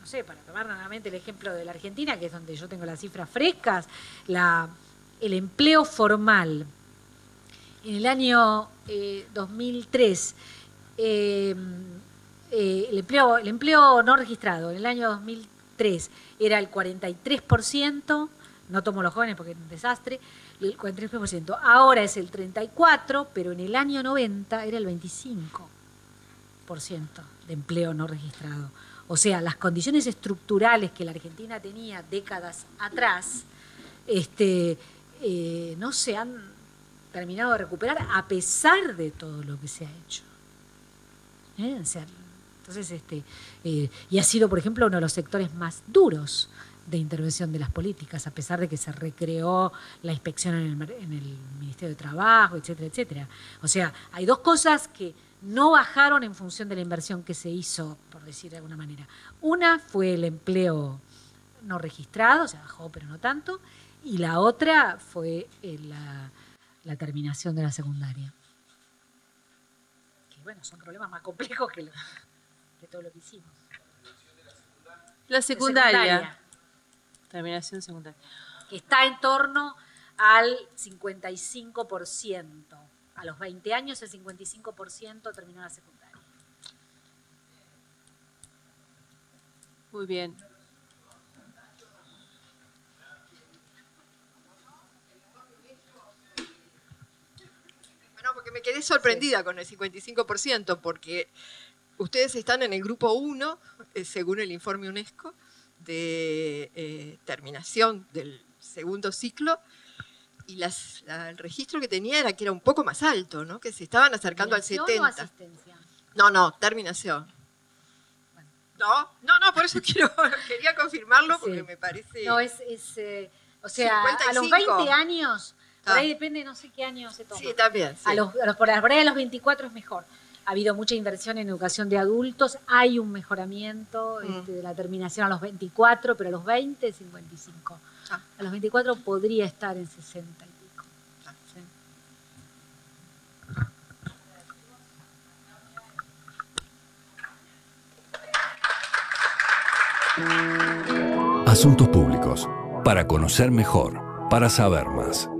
S4: No sé, para tomar nuevamente el ejemplo de la Argentina, que es donde yo tengo las cifras frescas, el empleo formal. En el año 2003, el empleo no registrado, en el año 2003 era el 43%, no tomo los jóvenes porque es un desastre, el 43%. Ahora es el 34%, pero en el año 90 era el 25% de empleo no registrado. O sea, las condiciones estructurales que la Argentina tenía décadas atrás no se han terminado de recuperar a pesar de todo lo que se ha hecho. O sea, entonces, y ha sido, por ejemplo, uno de los sectores más duros de intervención de las políticas, a pesar de que se recreó la inspección en el Ministerio de Trabajo, etcétera, etcétera. O sea, hay dos cosas que no bajaron en función de la inversión que se hizo, por decir de alguna manera. Una fue el empleo no registrado, o sea, bajó pero no tanto, y la otra fue la terminación de la secundaria. Que bueno, son problemas más complejos que todo lo que hicimos.
S2: La secundaria. Terminación secundaria.
S4: Que está en torno al 55%. A los 20 años el 55% terminó la secundaria.
S2: Muy bien.
S7: Bueno, porque me quedé sorprendida con el 55%, porque ustedes están en el grupo 1, según el informe UNESCO, de terminación del segundo ciclo, y el registro que tenía era que era un poco más alto, ¿no? Que se estaban acercando al 70%.
S4: ¿O asistencia?
S7: No, terminación.
S4: Bueno.
S7: No, por eso quería confirmarlo, porque me parece...
S4: No, o sea, 55. A los 20 años, por ahí depende, no sé qué año se toma.
S7: Sí, también. Sí.
S4: Por ahí a los 24 es mejor. Ha habido mucha inversión en educación de adultos, hay un mejoramiento de la terminación a los 24, pero a los 20, 55. A los 24 podría estar en 60 y pico.
S8: Sí. Asuntos públicos. Para conocer mejor, para saber más.